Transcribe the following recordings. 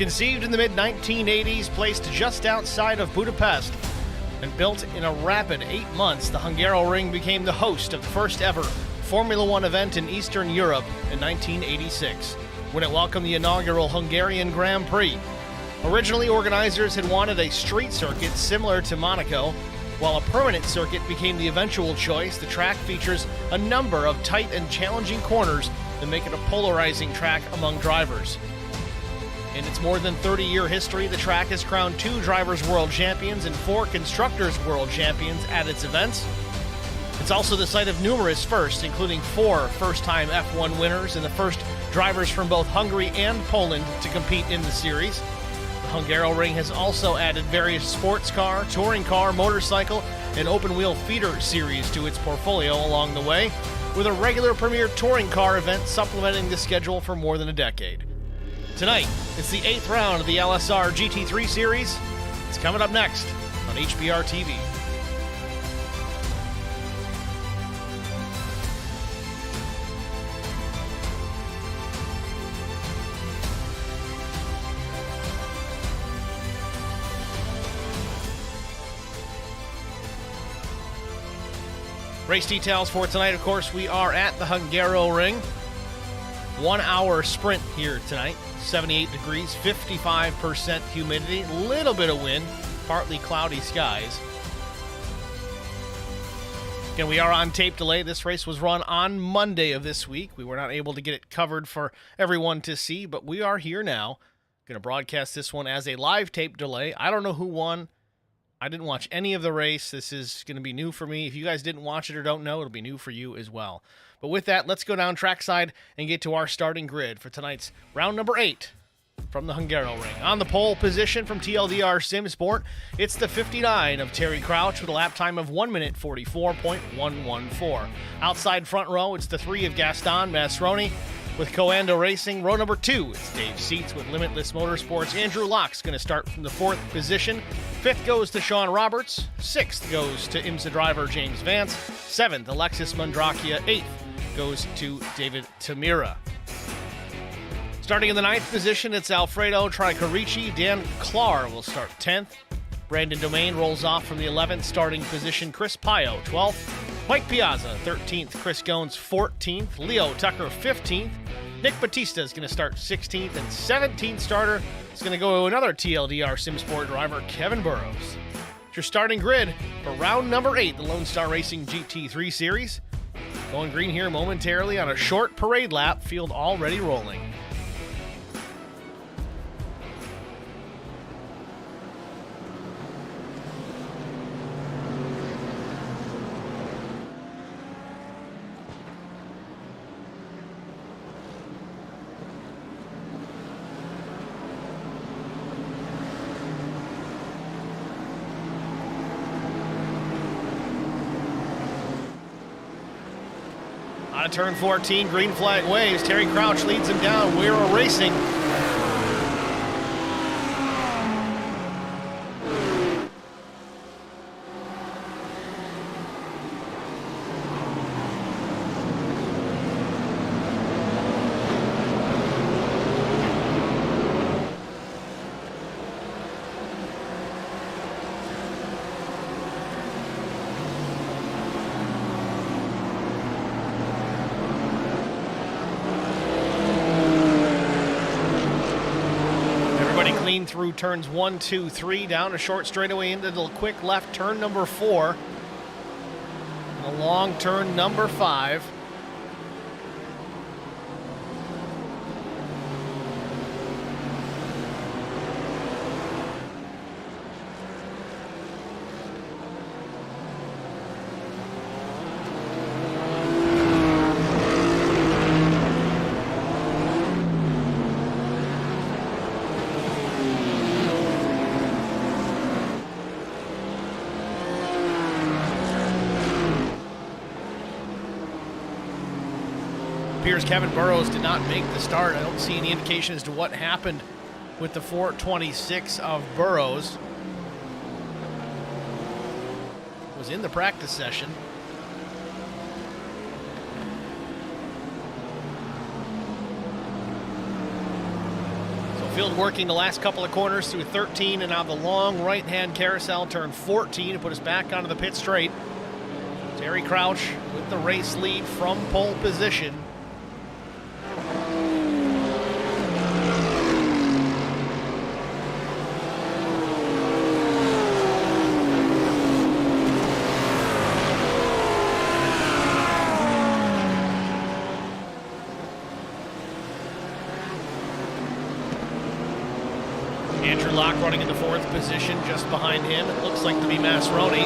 Conceived in the mid-1980s, placed just outside of Budapest, and built in a rapid 8 months, the Hungaroring became the host of the first ever Formula One event in Eastern Europe in 1986, when it welcomed the inaugural Hungarian Grand Prix. Originally, organizers had wanted a street circuit similar to Monaco. While a permanent circuit became the eventual choice, the track features a number of tight and challenging corners that make it a polarizing track among drivers. In its more than 30-year history, the track has crowned 2 Drivers' World Champions and 4 Constructors' World Champions at its events. It's also the site of numerous firsts, including 4 first-time F1 winners and the first drivers from both Hungary and Poland to compete in the series. The Hungaroring has also added various sports car, touring car, motorcycle, and open-wheel feeder series to its portfolio along the way, with a regular premier touring car event supplementing the schedule for more than a decade. Tonight, it's the 8th round of the LSR GT3 Series. It's coming up next on HBR TV. Race details for tonight, of course, we are at the Hungaroring. 1 hour sprint here tonight. 78 degrees, 55% humidity, little bit of wind, partly cloudy skies. Again, we are on tape delay. This race was run on Monday of this week. We were not able to get it covered for everyone to see, but we are here now. Going to broadcast this one as a live tape delay. I don't know who won. I didn't watch any of the race. This is going to be new for me. If you guys didn't watch it or don't know, it'll be new for you as well. But with that, let's go down trackside and get to our starting grid for tonight's round number 8 from the Hungaroring. On the pole position from TLDR Simsport, it's the 59 of Terry Crouch with a lap time of 1 minute 44.114. Outside front row, it's the 3 of Gaston Masroni with Coando Racing. Row number 2, it's Dave Seats with Limitless Motorsports. Andrew Locke's going to start from the 4th position. 5th goes to Sean Roberts. 6th goes to IMSA driver James Vance. 7th, Alexis Mondrakia. 8th goes to David Tamira. Starting in the 9th position, it's Alfredo Tricarici. Dan Clar will start 10th. Brandon Domain rolls off from the 11th starting position. Chris Pio, 12th. Mike Piazza, 13th. Chris Goins, 14th. Leo Tucker, 15th. Nick Batista is going to start 16th. And 17th starter is going to go to another TLDR Simsport driver, Kevin Burrows. It's your starting grid for round number 8, the Lonestar Racing GT3 Series. Going green here momentarily on a short parade lap, field already rolling. Out of turn 14, green flag waves. Terry Crouch leads him down. We're racing. Through turns 1, 2, 3, down a short straightaway into the quick left turn number 4, and a long turn number 5. Appears Kevin Burrows did not make the start. I don't see any indication as to what happened with the 426 of Burrows. Was in the practice session. So Field working the last couple of corners through 13 and now the long right-hand carousel turn 14 to put us back onto the pit straight. Terry Crouch with the race lead from pole position. Andrew Locke running in the 4th position just behind him. It looks like to be Masroni.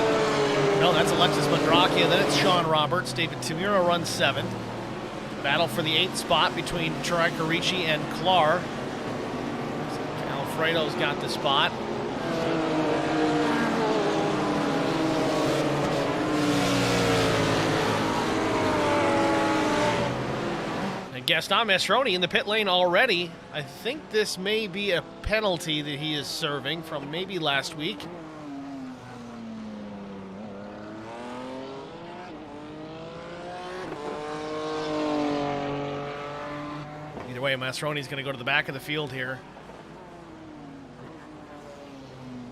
No, that's Alexis Mandrakia. Then it's Sean Roberts. David Tamura runs 7th. Battle for the 8th spot between Troy Carici and Clar. Alfredo's got the spot. Gaston Masroni in the pit lane already. I think this may be a penalty that he is serving from maybe last week. Either way, Masroni's going to go to the back of the field here.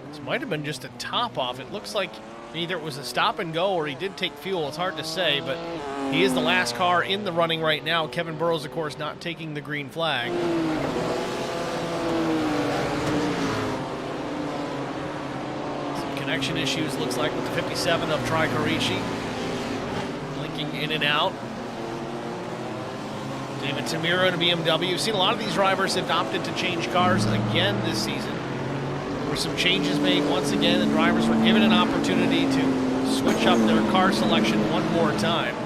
This might have been just a top off. It looks like either it was a stop and go or he did take fuel. It's hard to say, but he is the last car in the running right now. Kevin Burrows, of course, not taking the green flag. Some connection issues, looks like, with the 57 of Troy Carici. Blinking in and out. David Tamura in a BMW. You've seen a lot of these drivers have opted to change cars again this season. There were some changes made once again. The drivers were given an opportunity to switch up their car selection one more time.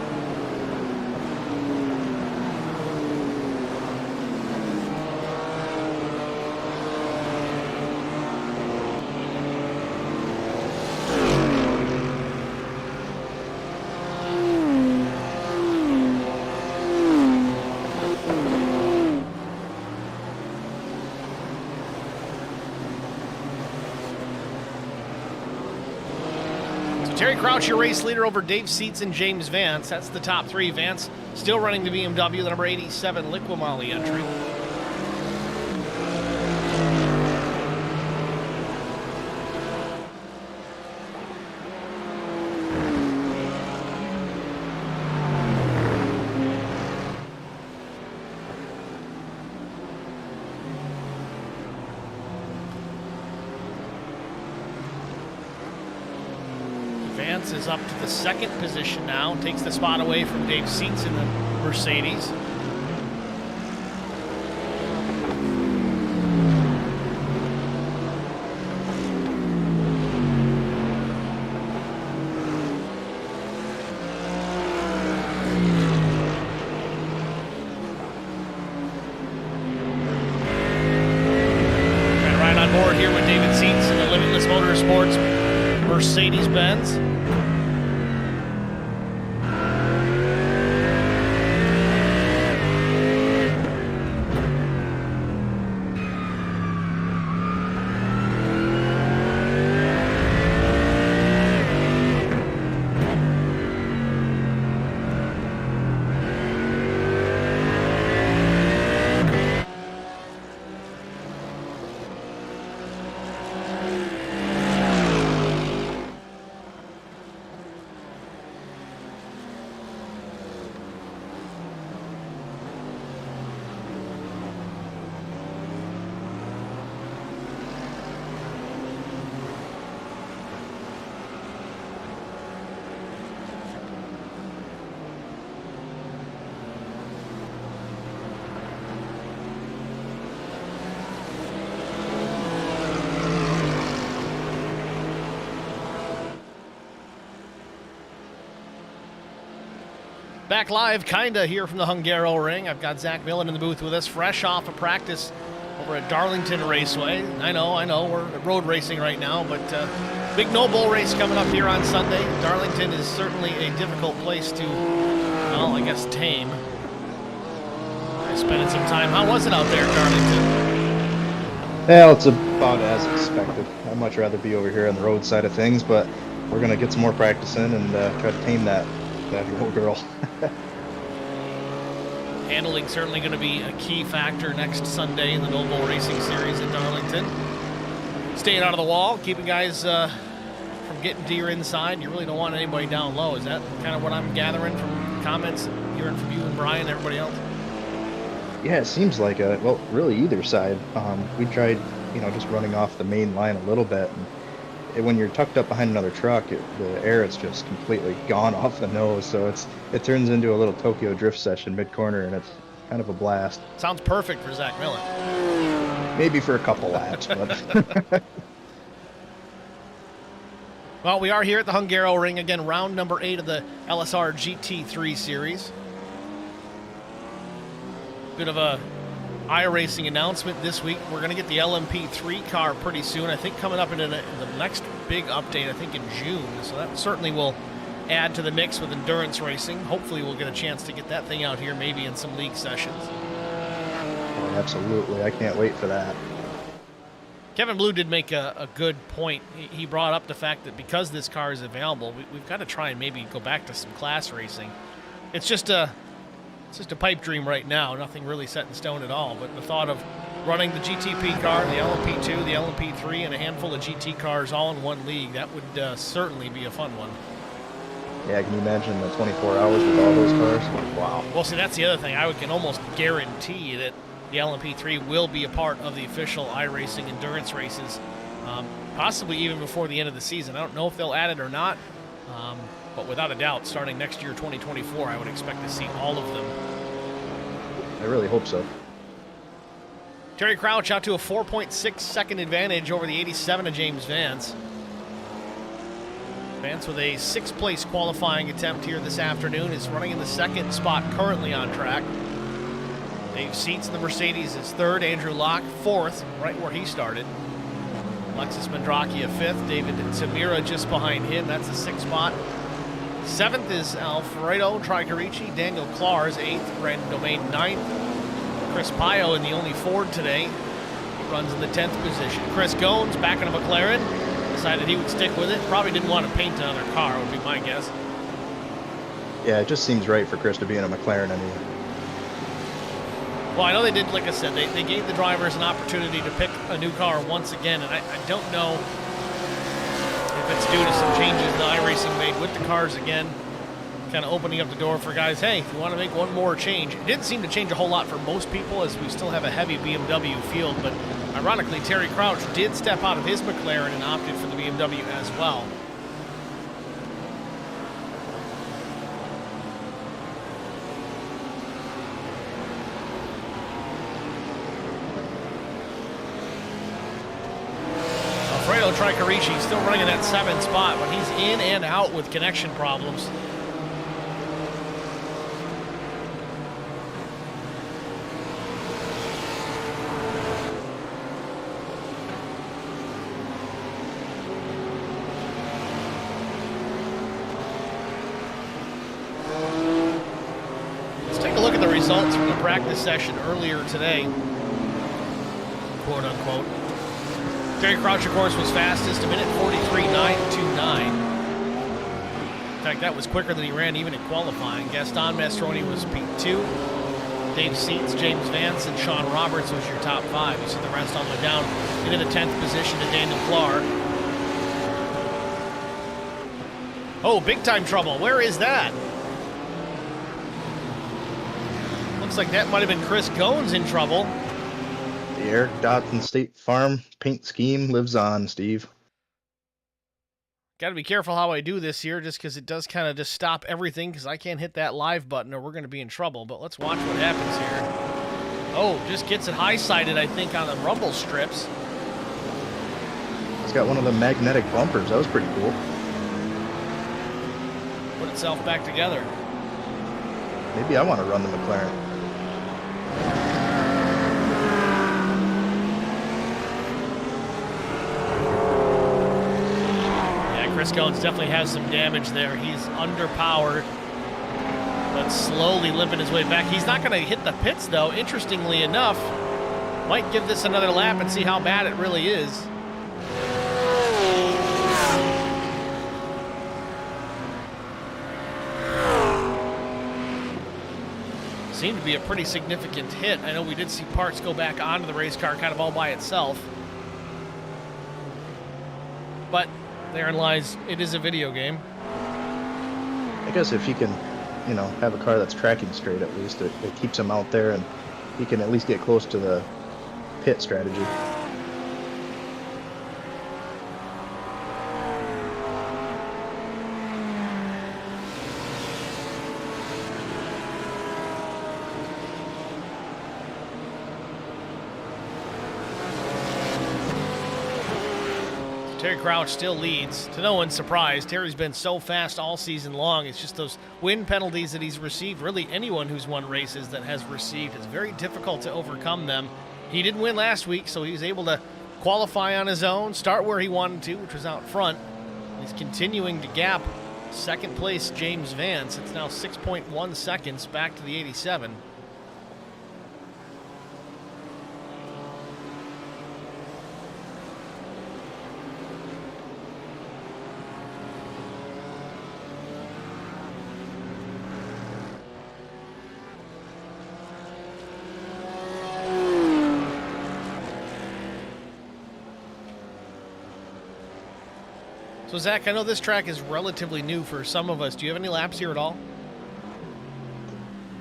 Terry Crouch, your race leader over Dave Seitz and James Vance. That's the top 3. Vance still running the BMW, the number 87 Liqui entry. Vance is up to the 2nd position now, takes the spot away from Dave Seitz in the Mercedes. Right on board here with David Seitz in the Limitless Motorsports Mercedes-Benz. Back live, kinda, here from the Hungaroring. I've got Zach Millen in the booth with us, fresh off of practice over at Darlington Raceway. I know, we're road racing right now, but big no bull race coming up here on Sunday. Darlington is certainly a difficult place to, well, I guess, tame. Spending some time. How was it out there, Darlington? Well, it's about as expected. I'd much rather be over here on the road side of things, but we're going to get some more practice in and try to tame that little girl. Handling certainly going to be a key factor next Sunday in the Lonestar Racing Series at Darlington. Staying out of the wall, keeping guys from getting to your inside. You really don't want anybody down low. Is that kind of what I'm gathering from comments, hearing from you and Brian and everybody else? Yeah, it seems like well, really either side. We tried, just running off the main line a little bit, and when you're tucked up behind another truck, the air is just completely gone off the nose. So it turns into a little Tokyo drift session mid-corner, and it's kind of a blast. Sounds perfect for Zach Millen. Maybe for a couple laps, but. Well, we are here at the Hungaroring again, round number 8 of the LSR GT3 Series. Bit of a iRacing announcement this week. We're going to get the LMP3 car pretty soon. I think coming up in the next big update, I think in June. So that certainly will add to the mix with endurance racing. Hopefully we'll get a chance to get that thing out here maybe in some league sessions. Oh, absolutely. I can't wait for that. Kevin Blue did make a good point. He brought up the fact that because this car is available, we've got to try and maybe go back to some class racing. It's just a pipe dream right now, nothing really set in stone at all, but the thought of running the GTP car, the LMP2, the LMP3, and a handful of GT cars all in one league, that would certainly be a fun one. Yeah, can you imagine the 24 hours with all those cars? Wow. Well, see, that's the other thing. I can almost guarantee that the LMP3 will be a part of the official iRacing endurance races, possibly even before the end of the season. I don't know if they'll add it or not, but without a doubt, starting next year, 2024, I would expect to see all of them. I really hope so. Terry Crouch out to a 4.6 second advantage over the 87 of James Vance. Vance with a 6th place qualifying attempt here this afternoon is running in the 2nd spot currently on track. Dave Seats in the Mercedes is 3rd, Andrew Locke 4th, right where he started. Alexis Mandraki a 5th, David Tamira just behind him, that's the 6th spot. 7th is Alfredo Tricarici, Daniel Clars 8th, Brandon Domain 9th. Chris Pio in the only Ford today, he runs in the 10th position. Chris Goins back in a McLaren, decided he would stick with it. Probably didn't want to paint another car, would be my guess. Yeah, it just seems right for Chris to be in a McLaren anyway. Well, I know they did, like I said, they gave the drivers an opportunity to pick a new car once again, and I don't know if it's due to some changes that iRacing made with the cars again, kind of opening up the door for guys, hey, if you want to make one more change. It didn't seem to change a whole lot for most people, as we still have a heavy BMW field, but ironically, Terry Crouch did step out of his McLaren and opted for the BMW as well. Alfredo Tricarici still running in that 7th spot, but he's in and out with connection problems. Let's take a look at the results from the practice session earlier today, quote unquote. Terry Crouch, of course, was fastest, a minute 43.929. In fact, that was quicker than he ran even in qualifying. Gaston Mastroni was P2. Dave Seats, James Vance, and Sean Roberts was your top 5. You see the rest all the way down into the 10th position to Daniel Clark. Oh, big time trouble. Where is that? Looks like that might have been Chris Goins in trouble. The Eric Dodson State Farm paint scheme lives on, Steve. Got to be careful how I do this here, just because it does kind of just stop everything, because I can't hit that live button or we're going to be in trouble. But let's watch what happens here. Oh, just gets it high-sided, I think, on the rumble strips. It's got one of the magnetic bumpers. That was pretty cool. Put itself back together. Maybe I want to run the McLaren. Chris Goins definitely has some damage there. He's underpowered, but slowly limping his way back. He's not going to hit the pits, though, interestingly enough. Might give this another lap and see how bad it really is. seemed to be a pretty significant hit. I know we did see parts go back onto the race car kind of all by itself. But therein lies, it is a video game. I guess if he can, you know, have a car that's tracking straight, at least it keeps him out there, and he can at least get close to the pit strategy. Terry Crouch still leads, to no one's surprise. Terry's been so fast all season long. It's just those wind penalties that he's received. Really, anyone who's won races that has received, it's very difficult to overcome them. He didn't win last week, so he was able to qualify on his own, start where he wanted to, which was out front. He's continuing to gap second place James Vance. It's now 6.1 seconds back to the 87. So, Zach, I know this track is relatively new for some of us. Do you have any laps here at all?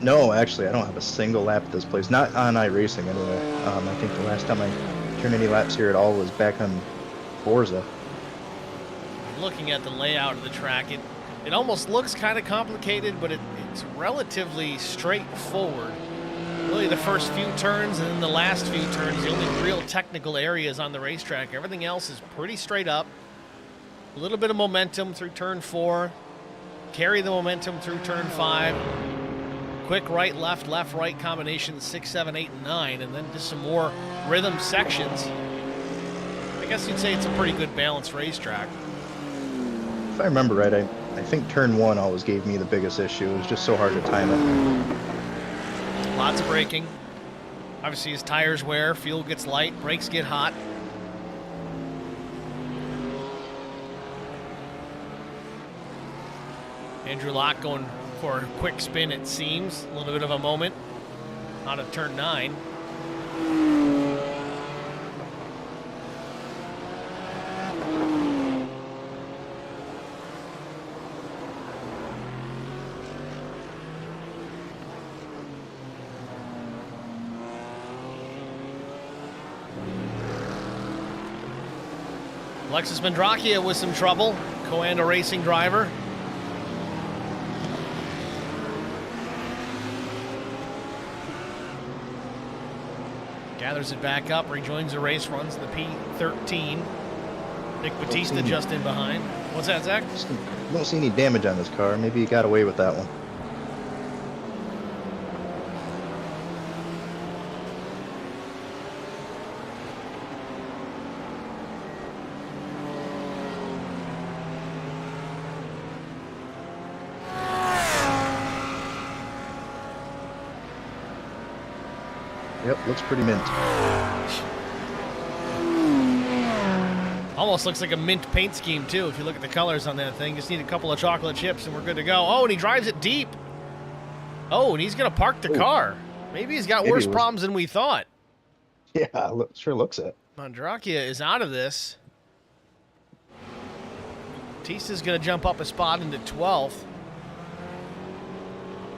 No, actually, I don't have a single lap at this place. Not on iRacing, anyway. I think the last time I turned any laps here at all was back on Forza. Looking at the layout of the track, it almost looks kind of complicated, but it's relatively straightforward. Really, the first few turns and then the last few turns, the only real technical areas on the racetrack. Everything else is pretty straight up. A little bit of momentum through turn 4. Carry the momentum through turn 5. Quick right, right combination 6, 7, 8, and 9. And then just some more rhythm sections. I guess you'd say it's a pretty good balanced racetrack. If I remember right, I think turn 1 always gave me the biggest issue. It was just so hard to time it. Lots of braking. Obviously, his tires wear, fuel gets light, brakes get hot. Andrew Locke going for a quick spin, it seems. A little bit of a moment out of turn 9. Alexis Mandrakia with some trouble, Coanda Racing driver. Gathers it back up, rejoins the race, runs the P13. Nick Batista just in behind. What's that, Zach? Don't see any damage on this car. Maybe he got away with that one. Yep, looks pretty mint. Almost looks like a mint paint scheme, too, if you look at the colors on that thing. Just need a couple of chocolate chips and we're good to go. Oh, and he drives it deep. Oh, and he's going to park the car. Maybe he's got worse problems than we thought. Yeah, sure looks it. Mandrakia is out of this. Batista's going to jump up a spot into 12th.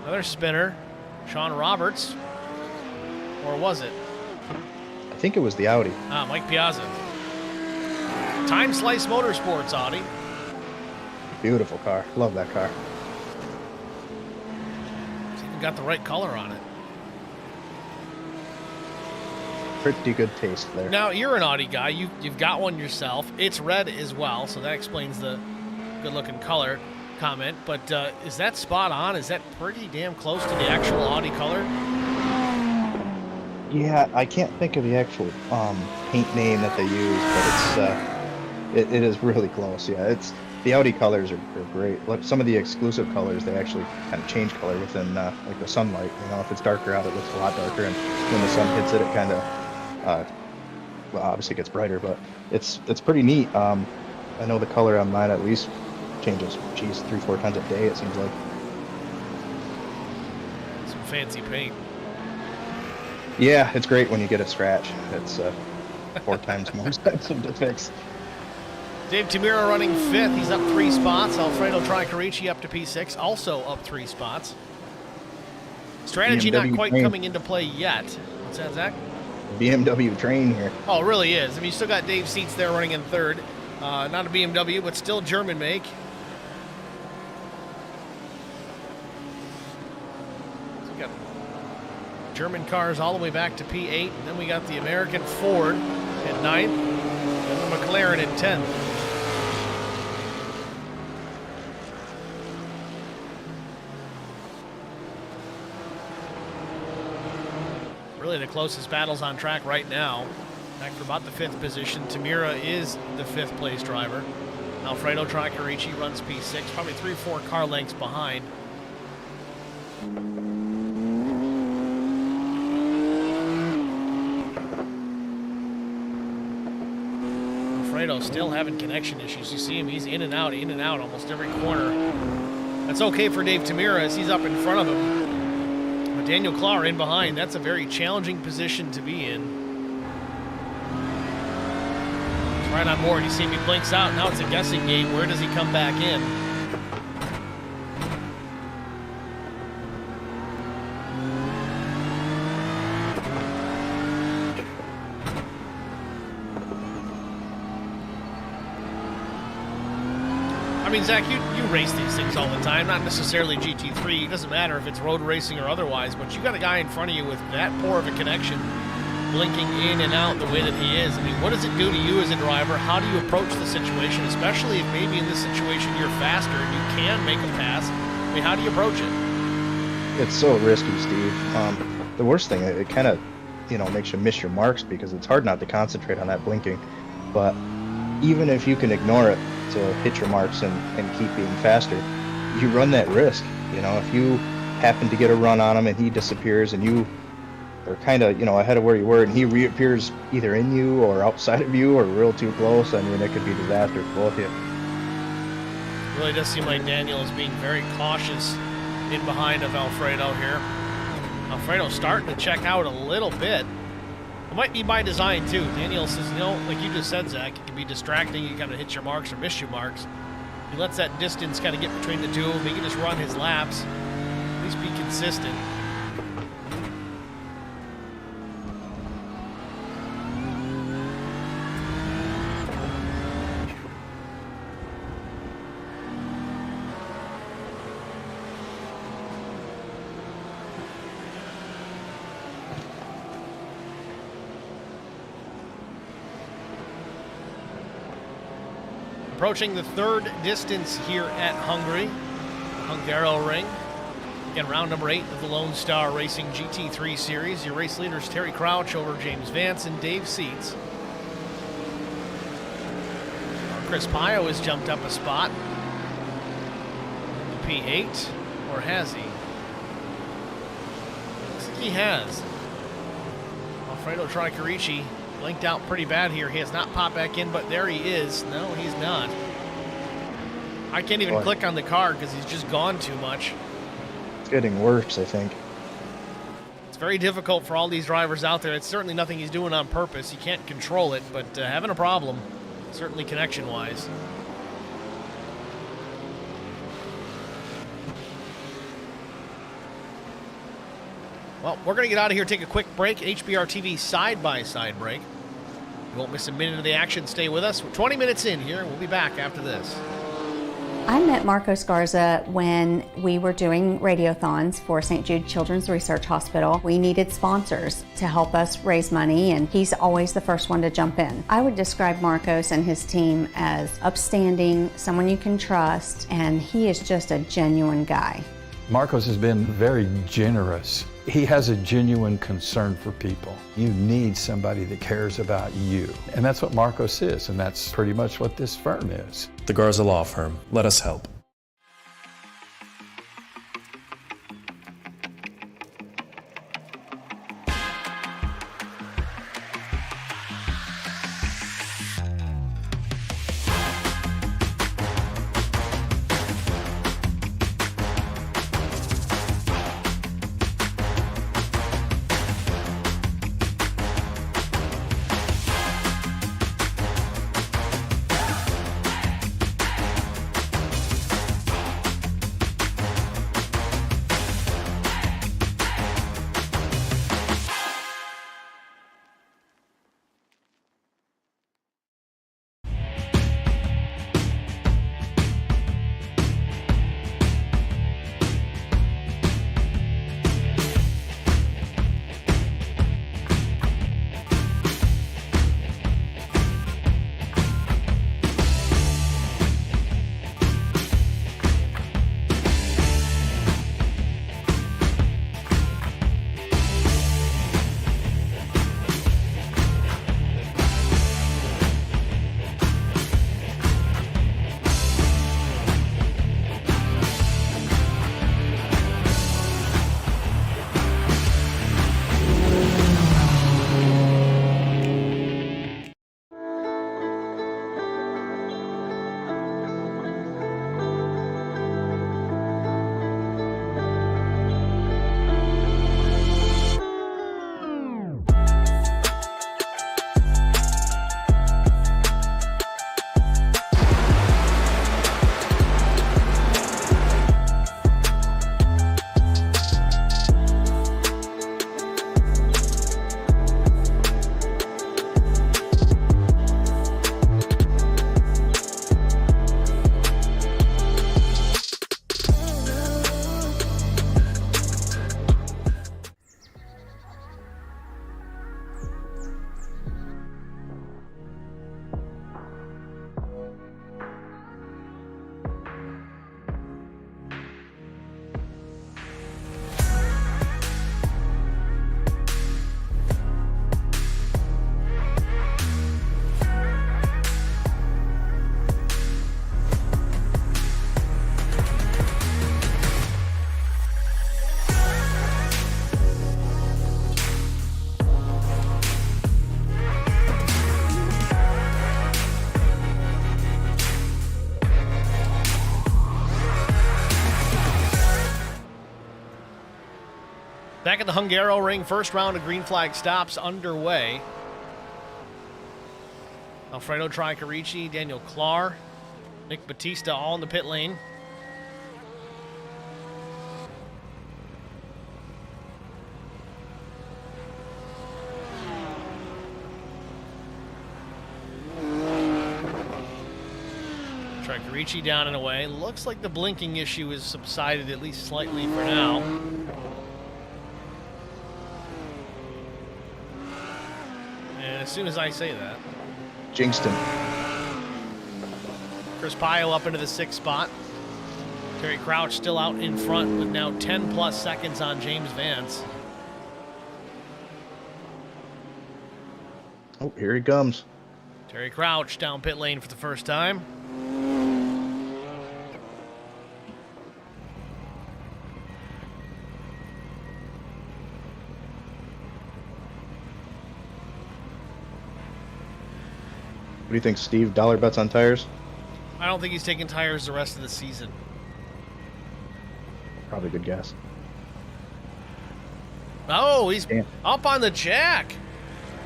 Another spinner, Sean Roberts. Or was it? I think it was the Audi. Mike Piazza. Time Slice Motorsports Audi. Beautiful car. Love that car. It's even got the right color on it. Pretty good taste there. Now, you're an Audi guy. You've got one yourself. It's red as well, so that explains the good-looking color comment. But is that spot on? Is that pretty damn close to the actual Audi color? Yeah, I can't think of the actual paint name that they use, but it is really close. Yeah, the Audi colors are great. Like some of the exclusive colors, they actually kind of change color within like the sunlight. You know, if it's darker out, it looks a lot darker, and when the sun hits it, it kind of well, obviously it gets brighter. But it's pretty neat. I know the color on mine at least changes, 3-4 times a day. It seems like. fancy paint. Yeah, it's great when you get a scratch. It's 4 times more expensive to fix. Dave Tamira running 5th. He's up 3 spots. Alfredo Tricarici up to P6, also up 3 spots. Strategy BMW not quite train. coming into play yet. What's that, Zach? BMW train here. Oh, it really is. I mean, you still got Dave Seats there running in 3rd. Not a BMW, but still German make. So we got German cars all the way back to P8. And then we got the American Ford at 9th. And the McLaren at 10th. Really the closest battles on track right now. Back for about the 5th position. Tamira is the 5th place driver. Alfredo Tricarici runs P6, probably 3-4 car lengths behind. Alfredo still having connection issues. You see him, he's in and out almost every corner. That's okay for Dave Tamira as he's up in front of him. But Daniel Klaar in behind. That's a very challenging position to be in. He's right on board. You see him, he blinks out. Now it's a guessing game. Where does he come back in? I mean, Zach, you race these things all the time, not necessarily GT3. It doesn't matter if it's road racing or otherwise, but you got a guy in front of you with that poor of a connection, blinking in and out the way that he is. I mean, what does it do to you as a driver? How do you approach the situation, especially if maybe in this situation you're faster and you can make a pass? I mean, how do you approach it? It's so risky, Steve. The worst thing, it kind of, makes you miss your marks because it's hard not to concentrate on that blinking. But even if you can ignore it to hit your marks and keep being faster, you run that risk. If you happen to get a run on him and he disappears and you are kind of, ahead of where you were and he reappears either in you or outside of you or real too close, I mean, it could be disaster for both of you. It really does seem like Daniel is being very cautious in behind of Alfredo here. Alfredo's starting to check out a little bit. It might be by design, too. Daniel says, like you just said, Zach, it can be distracting. You kind of hit your marks or miss your marks. He lets that distance kind of get between the two of them. He can just run his laps, at least be consistent. Approaching the 3rd distance here at Hungary, Hungaroring. Again, round number 8 of the Lonestar Racing GT3 Series. Your race leaders, Terry Crouch over James Vance and Dave Seats. Chris Pio has jumped up a spot. P8, or has he? Looks like he has. Alfredo Tricarici blinked out pretty bad here. He has not popped back in, but there he is. No, he's not. I can't even click on the car because he's just gone too much. It's getting worse, I think. It's very difficult for all these drivers out there. It's certainly nothing he's doing on purpose. He can't control it, but having a problem, certainly connection-wise. Well, we're going to get out of here, take a quick break. HBR TV side-by-side break. You won't miss a minute of the action. Stay with us. We're 20 minutes in here. We'll be back after this. I met Marco Scarza when we were doing radiothons for St. Jude Children's Research Hospital. We needed sponsors to help us raise money, and he's always the first one to jump in. I would describe Marcos and his team as upstanding, someone you can trust, and he is just a genuine guy. Marcos has been very generous. He has a genuine concern for people. You need somebody that cares about you. And that's what Marcos is, and that's pretty much what this firm is. The Garza Law Firm. Let us help. Back at the Hungaroring, first round of green flag stops underway. Alfredo Tricarici, Daniel Clar, Nick Batista all in the pit lane. Tricarici down and away. Looks like the blinking issue has subsided at least slightly for now. And as soon as I say that, Jinxed him. Chris Pio up into the 6th spot. Terry Crouch still out in front with now 10 plus seconds on James Vance. Oh, here he comes. Terry Crouch down pit lane for the first time. What do you think, Steve? Dollar bets on tires? I don't think he's taking tires the rest of the season. Probably a good guess. Oh, he's Damn. up on the jack.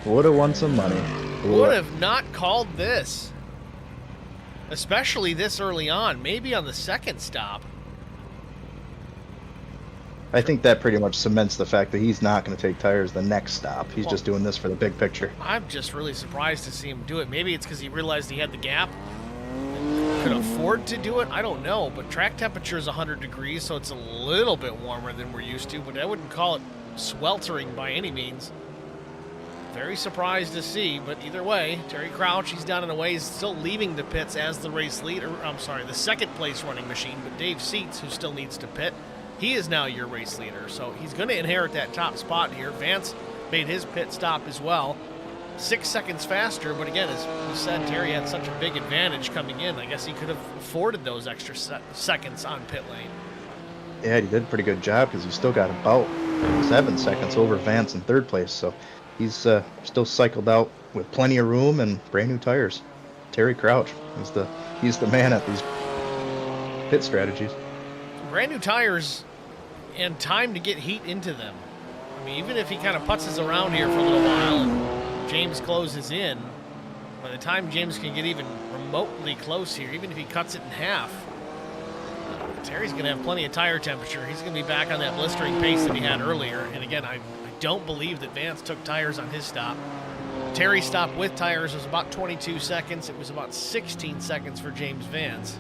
Would have won some money. Would have not called this. Especially this early on. Maybe on the 2nd stop. I think that pretty much cements the fact that he's not going to take tires the next stop. He's just doing this for the big picture. I'm just really surprised to see him do it. Maybe it's because he realized he had the gap. Could afford to do it. I don't know. But track temperature is 100 degrees, so it's a little bit warmer than we're used to. But I wouldn't call it sweltering by any means. Very surprised to see. But either way, Terry Crouch, he's down and away. He's still leaving the pits as the race leader. I'm sorry, the 2nd place running machine. But Dave Seats, who still needs to pit, he is now your race leader, so he's going to inherit that top spot here. Vance made his pit stop as well. 6 seconds faster, but again, as we said, Terry had such a big advantage coming in. I guess he could have afforded those extra seconds on pit lane. Yeah, he did a pretty good job because he still got about 7 seconds over Vance in 3rd place, so he's still cycled out with plenty of room and brand new tires. Terry Crouch he's the man at these pit strategies. Brand new tires and time to get heat into them. I mean, even if he kind of putzes around here for a little while and James closes in, by the time James can get even remotely close here, even if he cuts it in half, Terry's going to have plenty of tire temperature. He's going to be back on that blistering pace that he had earlier. And again, I don't believe that Vance took tires on his stop. Terry's stop with tires was about 22 seconds. It was about 16 seconds for James Vance.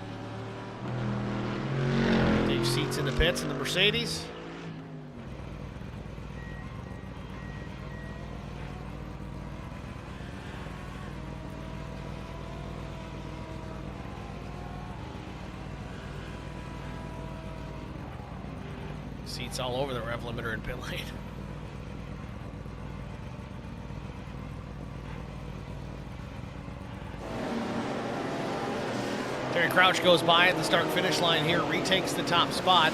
Dave Seats in the pits in the Mercedes. Seats all over the rev limiter in pit lane. Terry Crouch goes by at the start-finish line here, retakes the top spot.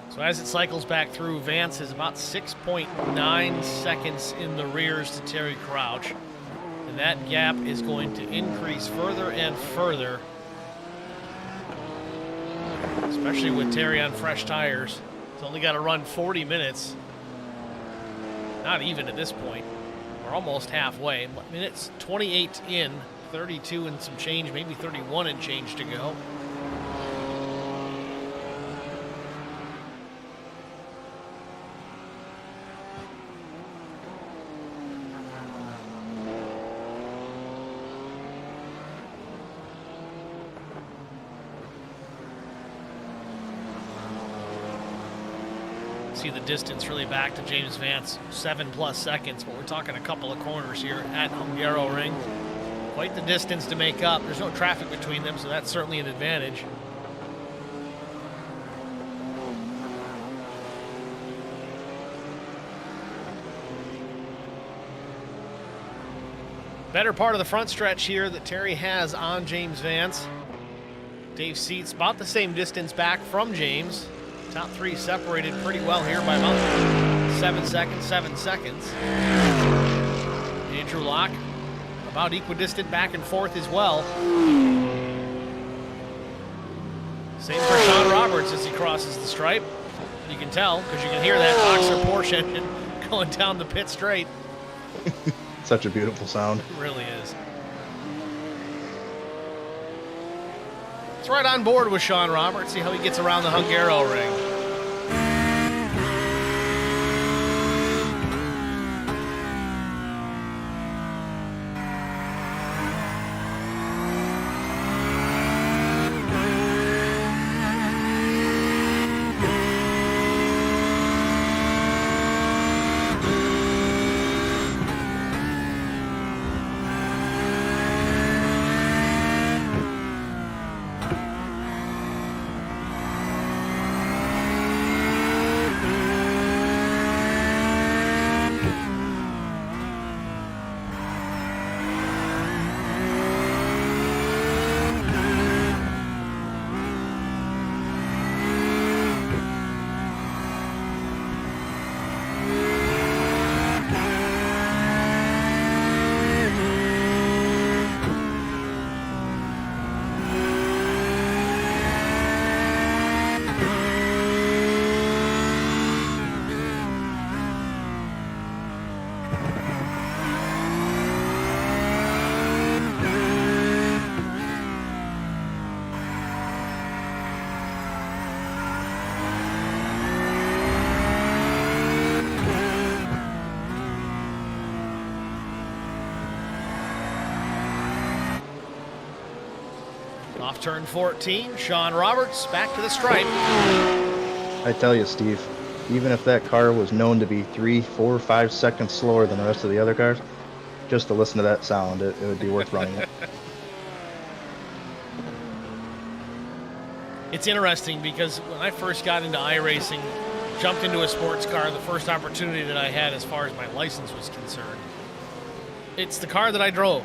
So as it cycles back through, Vance is about 6.9 seconds in the rears to Terry Crouch. And that gap is going to increase further and further, especially with Terry on fresh tires. He's only got to run 40 minutes. Not even at this point. We're almost halfway. I mean, it's 28 in, 32 and some change, maybe 31 and change to go. See the distance really back to James Vance, 7+ seconds, but we're talking a couple of corners here at Hungaroring. Quite the distance to make up. There's no traffic between them, so that's certainly an advantage. Better part of the front stretch here that Terry has on James Vance. Dave Seats about the same distance back from James. Top three separated pretty well here by about 7 seconds. Andrew Locke about equidistant back and forth as well. Same for Sean Roberts as he crosses the stripe. You can tell because you can hear that Boxer Porsche engine going down the pit straight. Such a beautiful sound. It really is. It's right on board with Sean Roberts. See how he gets around the Hungaroring. Off turn 14, Sean Roberts back to the stripe. I tell you, Steve, even if that car was known to be 3, 4, 5 seconds slower than the rest of the other cars, just to listen to that sound, it would be worth running it. It's interesting because when I first got into iRacing, jumped into a sports car, the first opportunity that I had as far as my license was concerned, it's the car that I drove.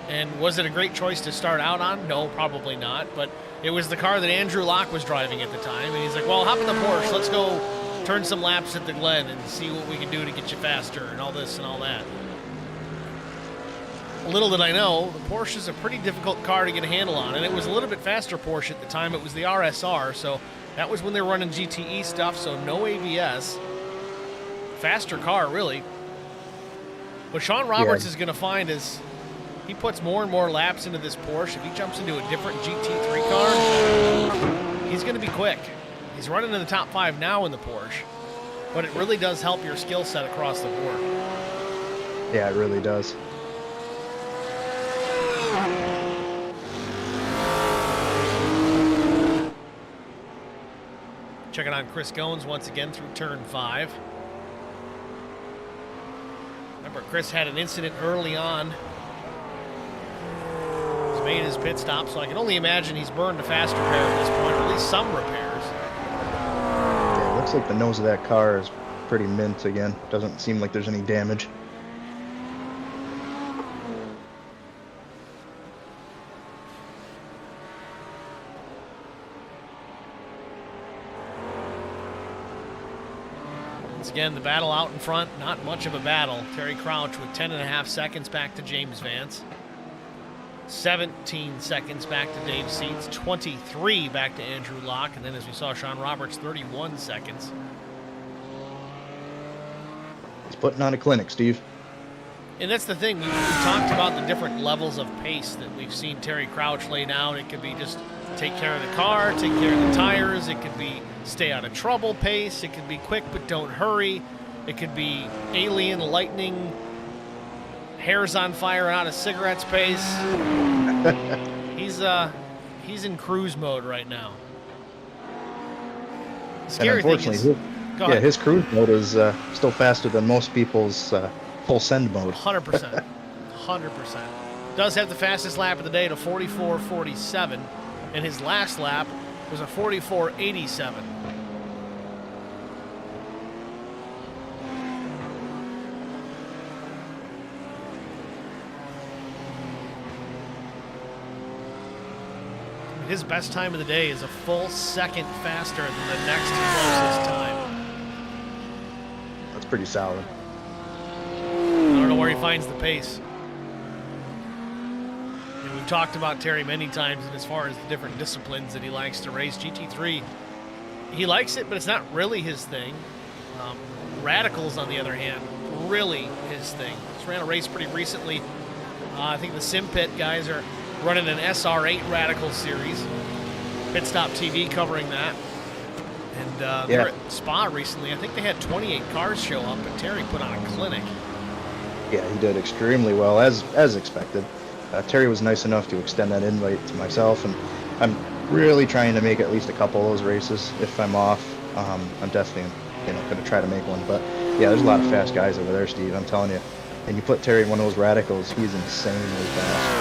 And was it a great choice to start out on? No, probably not. But it was the car that Andrew Locke was driving at the time. And he's like, well, hop in the Porsche. Let's go turn some laps at the Glen and see what we can do to get you faster and all this and all that. Little did I know, the Porsche is a pretty difficult car to get a handle on. And it was a little bit faster Porsche at the time. It was the RSR. So that was when they were running GTE stuff. So no ABS. Faster car, really. What Sean Roberts is going to find is he puts more and more laps into this Porsche. If he jumps into a different GT3 car, he's going to be quick. He's running in the top 5 now in the Porsche, but it really does help your skill set across the board. Yeah, it really does. Checking on Chris Goins once again through turn 5. Remember, Chris had an incident early on. Made his pit stop, so I can only imagine he's burned a fast repair at this point, or at least some repairs. Yeah, it looks like the nose of that car is pretty mint again. Doesn't seem like there's any damage. Once again, the battle out in front, not much of a battle. Terry Crouch with 10.5 seconds back to James Vance. 17 seconds back to Dave Seats, 23 back to Andrew Locke, and then as we saw, Sean Roberts, 31 seconds. He's putting on a clinic, Steve. And that's the thing, we've talked about the different levels of pace that we've seen Terry Crouch lay down. It could be just take care of the car, take care of the tires. It could be stay out of trouble pace. It could be quick but don't hurry. It could be alien, lightning, hair's on fire and out of cigarettes pace. He's in cruise mode right now. Scary thing is, his cruise mode is still faster than most people's full send mode. 100%. 100%. Does have the fastest lap of the day to 44.47, and his last lap was a 44.87. His best time of the day is a full second faster than the next closest time. That's pretty solid. I don't know where he finds the pace. And we've talked about Terry many times, and as far as the different disciplines that he likes to race, GT3, he likes it, but it's not really his thing. Radicals, on the other hand, really his thing. Just ran a race pretty recently. I think the Sim Pit guys are running an SR8 Radical series. Pit Stop TV covering that. And they were at Spa recently. I think they had 28 cars show up, and Terry put on a clinic. Yeah, he did extremely well, as expected. Terry was nice enough to extend that invite to myself, and I'm really trying to make at least a couple of those races. If I'm off, I'm definitely going to try to make one. But yeah, there's a lot of fast guys over there, Steve. I'm telling you. And you put Terry in one of those radicals, he's insanely fast.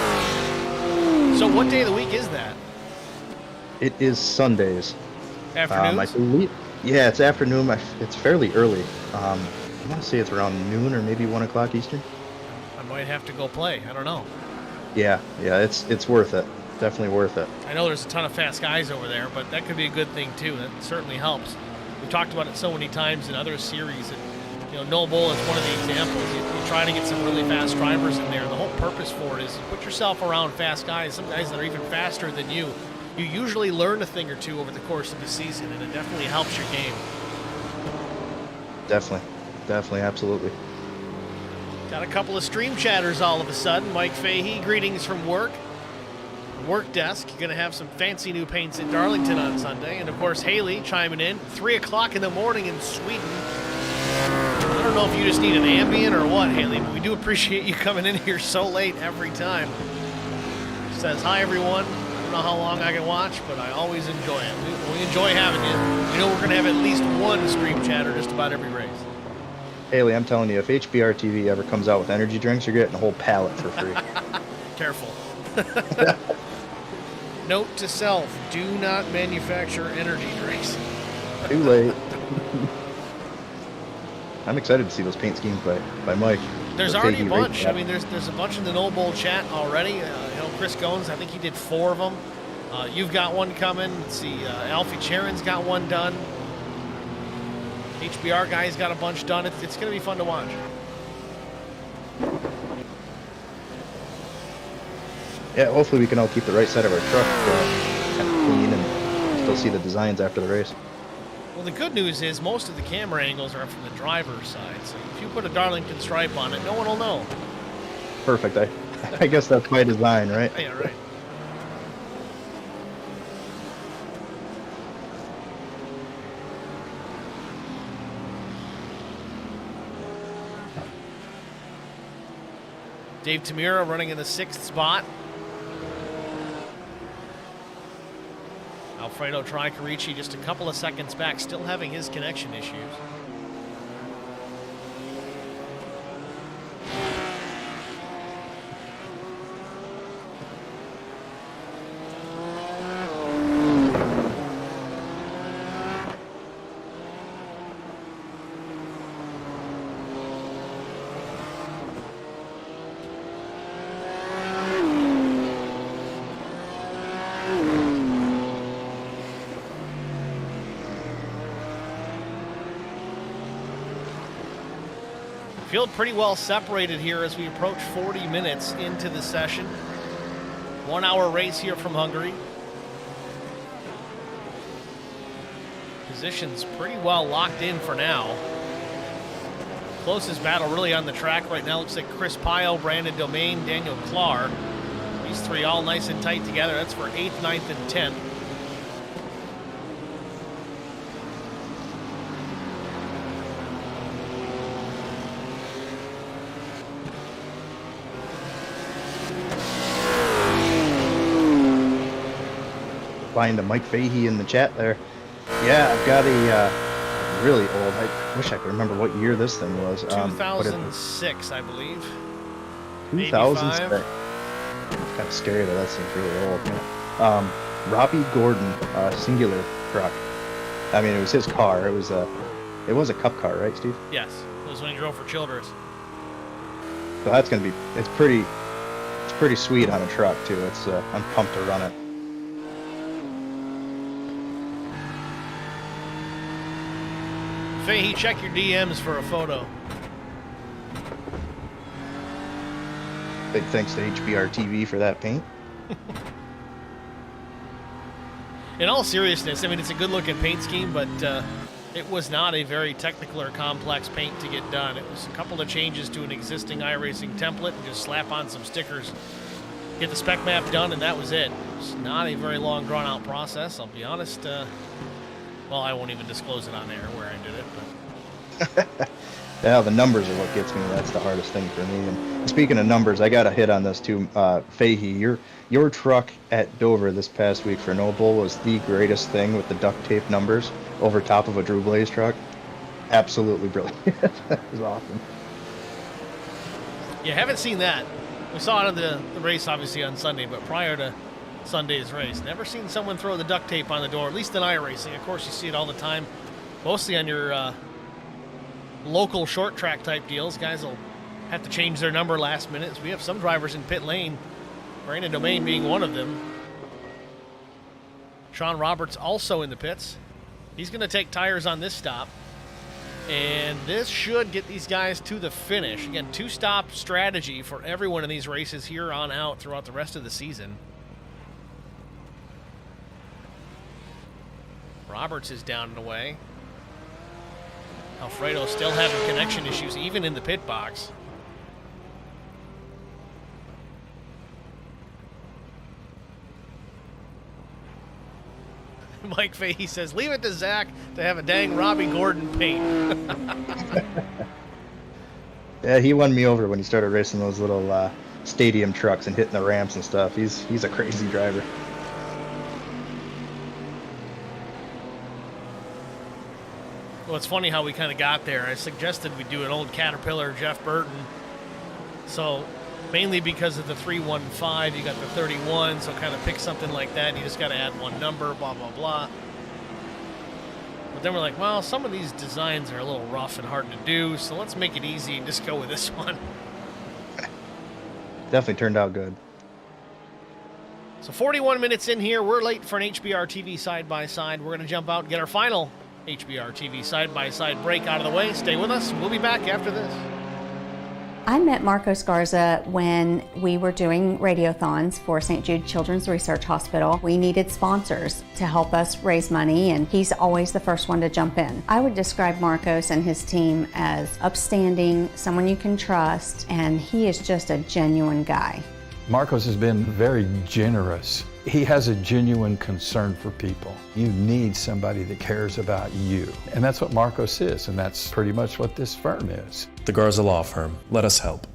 So what day of the week is that? It is Sundays. Afternoons? I believe, yeah, it's afternoon. It's fairly early. I want to say it's around noon or maybe 1 o'clock Eastern. I might have to go play. I don't know. Yeah, it's worth it. Definitely worth it. I know there's a ton of fast guys over there, but that could be a good thing too. That certainly helps. We've talked about it so many times in other series. And, Noel Bull is one of the examples. You try to get some really fast drivers in there. The whole purpose for it is you put yourself around fast guys, some guys that are even faster than you. You usually learn a thing or two over the course of the season, and it definitely helps your game. Definitely, absolutely. Got a couple of stream chatters all of a sudden. Mike Fahey, greetings from work. Work desk, you're going to have some fancy new paints in Darlington on Sunday. And, of course, Haley chiming in, 3 o'clock in the morning in Sweden. I don't know if you just need an Ambien or what, Haley, but we do appreciate you coming in here so late every time. Says, hi, everyone. I don't know how long I can watch, but I always enjoy it. We enjoy having you. We're going to have at least one stream chatter just about every race. Haley, I'm telling you, if HBR TV ever comes out with energy drinks, you're getting a whole pallet for free. Careful. Note to self, do not manufacture energy drinks. Too late. I'm excited to see those paint schemes by Mike. There's already a bunch. I mean, there's a bunch in the Noel Bowl chat already. Chris Goins, I think he did 4 of them. You've got one coming. Let's see, Alfie Charon's got one done. HBR guy's got a bunch done. It's going to be fun to watch. Yeah, hopefully we can all keep the right side of our truck kind of clean and still see the designs after the race. Well, the good news is most of the camera angles are from the driver's side, so if you put a Darlington stripe on it, no one will know. Perfect. I guess that's by design, right? Yeah, right. Dave Tamira running in the 6th spot. Alfredo Tricarici just a couple of seconds back, still having his connection issues. Field pretty well separated here as we approach 40 minutes into the session. 1 hour race here from Hungary. Positions pretty well locked in for now. Closest battle really on the track right now looks like Chris Pio, Brandon Domain, Daniel Klar. These three all nice and tight together. That's for 8th, 9th, and 10th. Find a Mike Fahey in the chat there. Yeah, I've got a really old. I wish I could remember what year this thing was. 2006, I believe. 2006. Kind of scary that thing's really old. Robbie Gordon, singular truck. I mean, it was his car. It was a cup car, right, Steve? Yes, it was when he drove for Childress. So that's gonna be, it's pretty sweet on a truck too. I'm pumped to run it. Fahey, check your DMs for a photo. Big thanks to HBR TV for that paint. In all seriousness, I mean, it's a good-looking paint scheme, but it was not a very technical or complex paint to get done. It was a couple of changes to an existing iRacing template and just slap on some stickers, get the spec map done, and that was it. It was not a very long, drawn-out process, I'll be honest. Well, I won't even disclose it on air where I did it, but... Yeah, the numbers are what gets me. That's the hardest thing for me. And speaking of numbers, I got a hit on this too. Fahey, your truck at Dover this past week for Noble was the greatest thing with the duct tape numbers over top of a Drew Blaze truck. Absolutely brilliant. That was awesome. You haven't seen that. We saw it in the race, obviously, on Sunday, but prior to Sunday's race, never seen someone throw the duct tape on the door, at least in iRacing. Of course, you see it all the time, mostly on your local short track type deals. Guys will have to change their number last minute. We have some drivers in pit lane, Brandon Domain being one of them. Sean Roberts also in the pits. He's going to take tires on this stop, and this should get these guys to the finish. Again, two-stop strategy for everyone in these races here on out throughout the rest of the season. Roberts is down and away. Alfredo still having connection issues, even in the pit box. Mike Fahey says, leave it to Zach to have a dang Robbie Gordon paint. Yeah, he won me over when he started racing those little stadium trucks and hitting the ramps and stuff. He's a crazy driver. Well, it's funny how we kind of got there. I suggested we do an old Caterpillar Jeff Burton. So mainly because of the 315, you got the 31, so kind of pick something like that. You just got to add one number, blah, blah, blah. But then we're like, well, some of these designs are a little rough and hard to do, so let's make it easy and just go with this one. Definitely turned out good. So 41 minutes in here. We're late for an HBR TV side-by-side. We're going to jump out and get our final HBR TV side-by-side break out of the way. Stay with us. We'll be back after this. I met Marco Scarza when we were doing radiothons for St. Jude Children's Research Hospital. We needed sponsors to help us raise money, and he's always the first one to jump in. I would describe Marcos and his team as upstanding, someone you can trust, and he is just a genuine guy. Marcos has been very generous. He has a genuine concern for people. You need somebody that cares about you. And that's what Marcos is, and that's pretty much what this firm is. The Garza Law Firm. Let us help.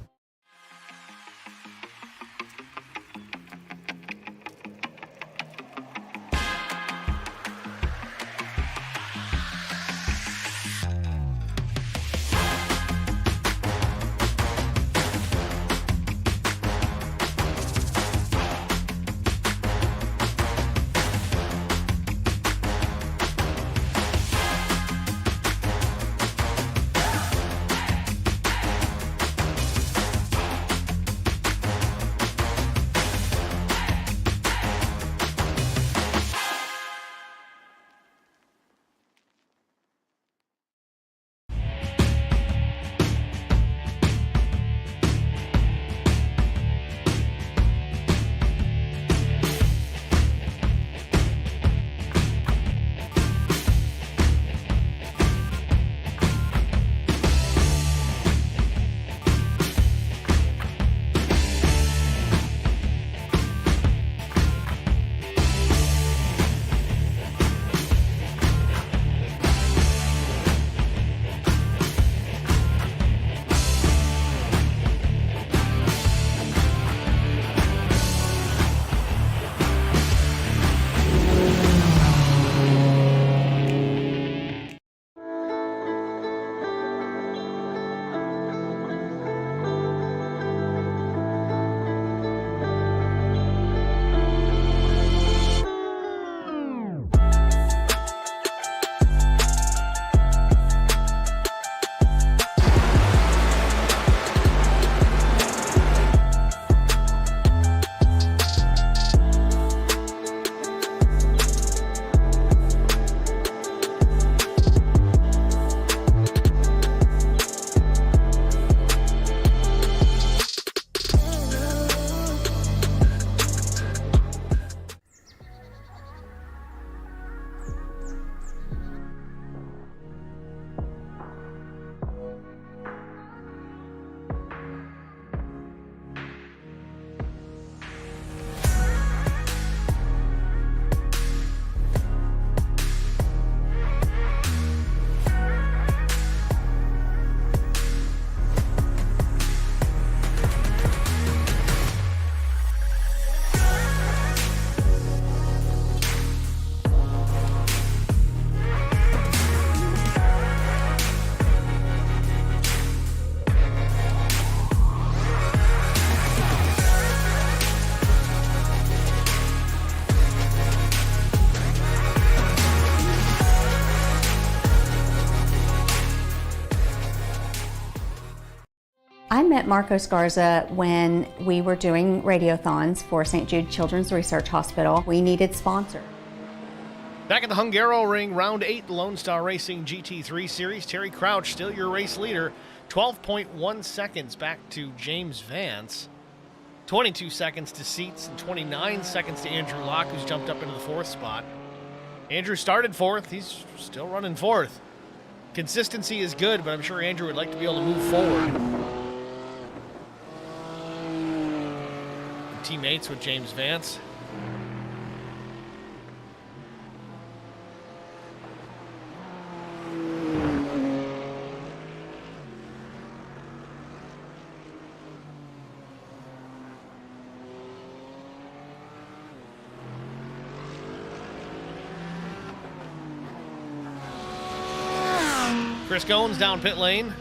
met Marco Scarza when we were doing radiothons for St. Jude Children's Research Hospital. We needed sponsors. Back at the Hungaroring, round 8, Lonestar Racing GT3 Series. Terry Crouch, still your race leader. 12.1 seconds back to James Vance. 22 seconds to Seats and 29 seconds to Andrew Locke, who's jumped up into the 4th spot. Andrew started 4th. He's still running 4th. Consistency is good, but I'm sure Andrew would like to be able to move forward. Teammates with James Vance. Chris Goins down pit lane.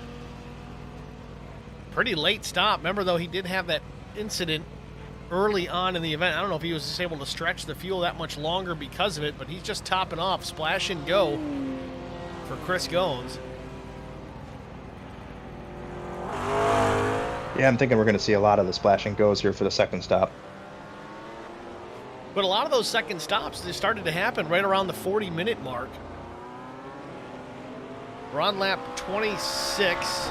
Pretty late stop. Remember, though, he did have that incident early on in the event. I don't know if he was just able to stretch the fuel that much longer because of it, but he's just topping off. Splash and go for Chris Goins. Yeah, I'm thinking we're going to see a lot of the splash and goes here for the second stop. But a lot of those second stops, they started to happen right around the 40-minute mark. We're on lap 26.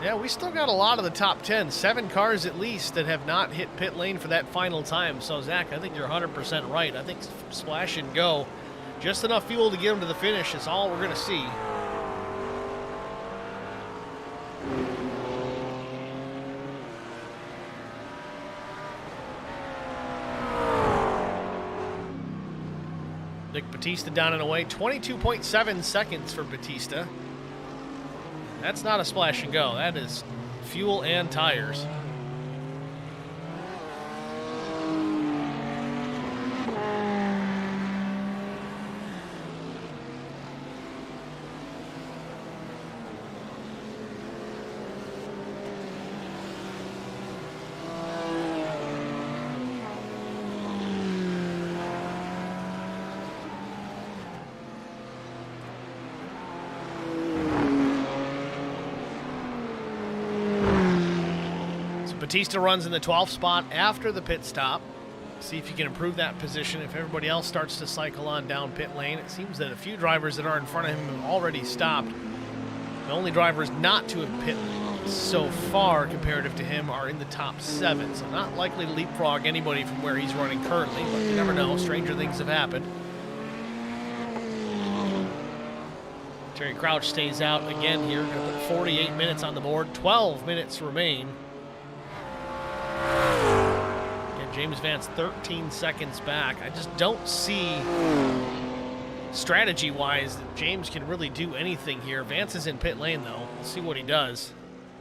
Yeah, we still got a lot of the top 10. 7 cars at least that have not hit pit lane for that final time. So, Zach, I think you're 100% right. I think splash and go. Just enough fuel to get them to the finish is all we're going to see. Nick Batista down and away. 22.7 seconds for Batista. That's not a splash and go. That is fuel and tires. Batista runs in the 12th spot after the pit stop. See if you can improve that position. If everybody else starts to cycle on down pit lane, it seems that a few drivers that are in front of him have already stopped. The only drivers not to have pit so far comparative to him are in the top 7, so not likely to leapfrog anybody from where he's running currently, but you never know. Stranger things have happened. Terry Crouch stays out again here. Going to put 48 minutes on the board. 12 minutes remain. And James Vance 13 seconds back. I just don't see, strategy-wise, that James can really do anything here. Vance is in pit lane, though. We'll see what he does.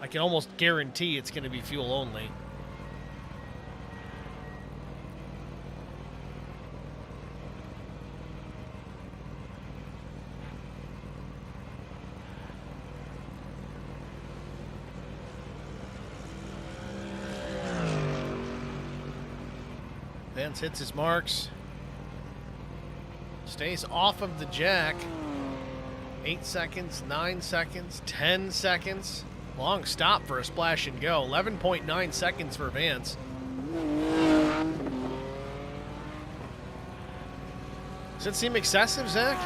I can almost guarantee it's going to be fuel only. Vance hits his marks. Stays off of the jack. 8 seconds, 9 seconds, 10 seconds. Long stop for a splash and go. 11.9 seconds for Vance. Does it seem excessive, Zach?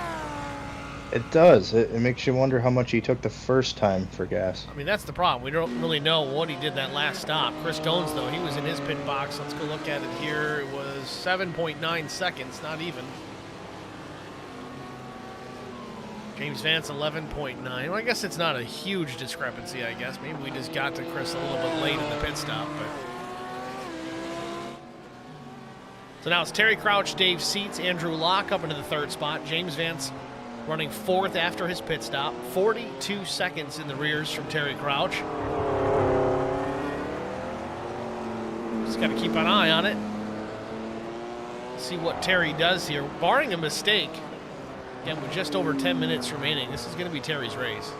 It does. It makes you wonder how much he took the first time for gas. I mean, that's the problem. We don't really know what he did that last stop. Chris Goins, though, he was in his pit box. Let's go look at it here. It was 7.9 seconds, not even. James Vance, 11.9. Well, I guess it's not a huge discrepancy, I guess. Maybe we just got to Chris a little bit late in the pit stop. But so now it's Terry Crouch, Dave Seats, Andrew Locke up into the 3rd spot. James Vance running 4th after his pit stop. 42 seconds in the rears from Terry Crouch. Just got to keep an eye on it. See what Terry does here. Barring a mistake, again, with just over 10 minutes remaining, this is going to be Terry's race.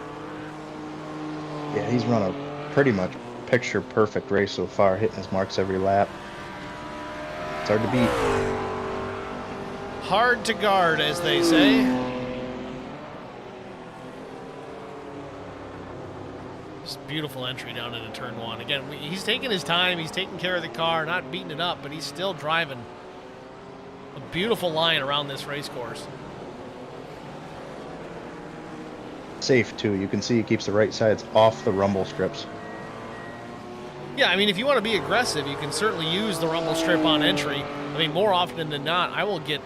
Yeah, he's run a pretty much picture-perfect race so far, hitting his marks every lap. It's hard to beat. Hard to guard, as they say. Just beautiful entry down into turn 1. Again, he's taking his time. He's taking care of the car, not beating it up, but he's still driving a beautiful line around this race course. Safe, too. You can see he keeps the right sides off the rumble strips. Yeah, I mean, if you want to be aggressive, you can certainly use the rumble strip on entry. I mean, more often than not, I will get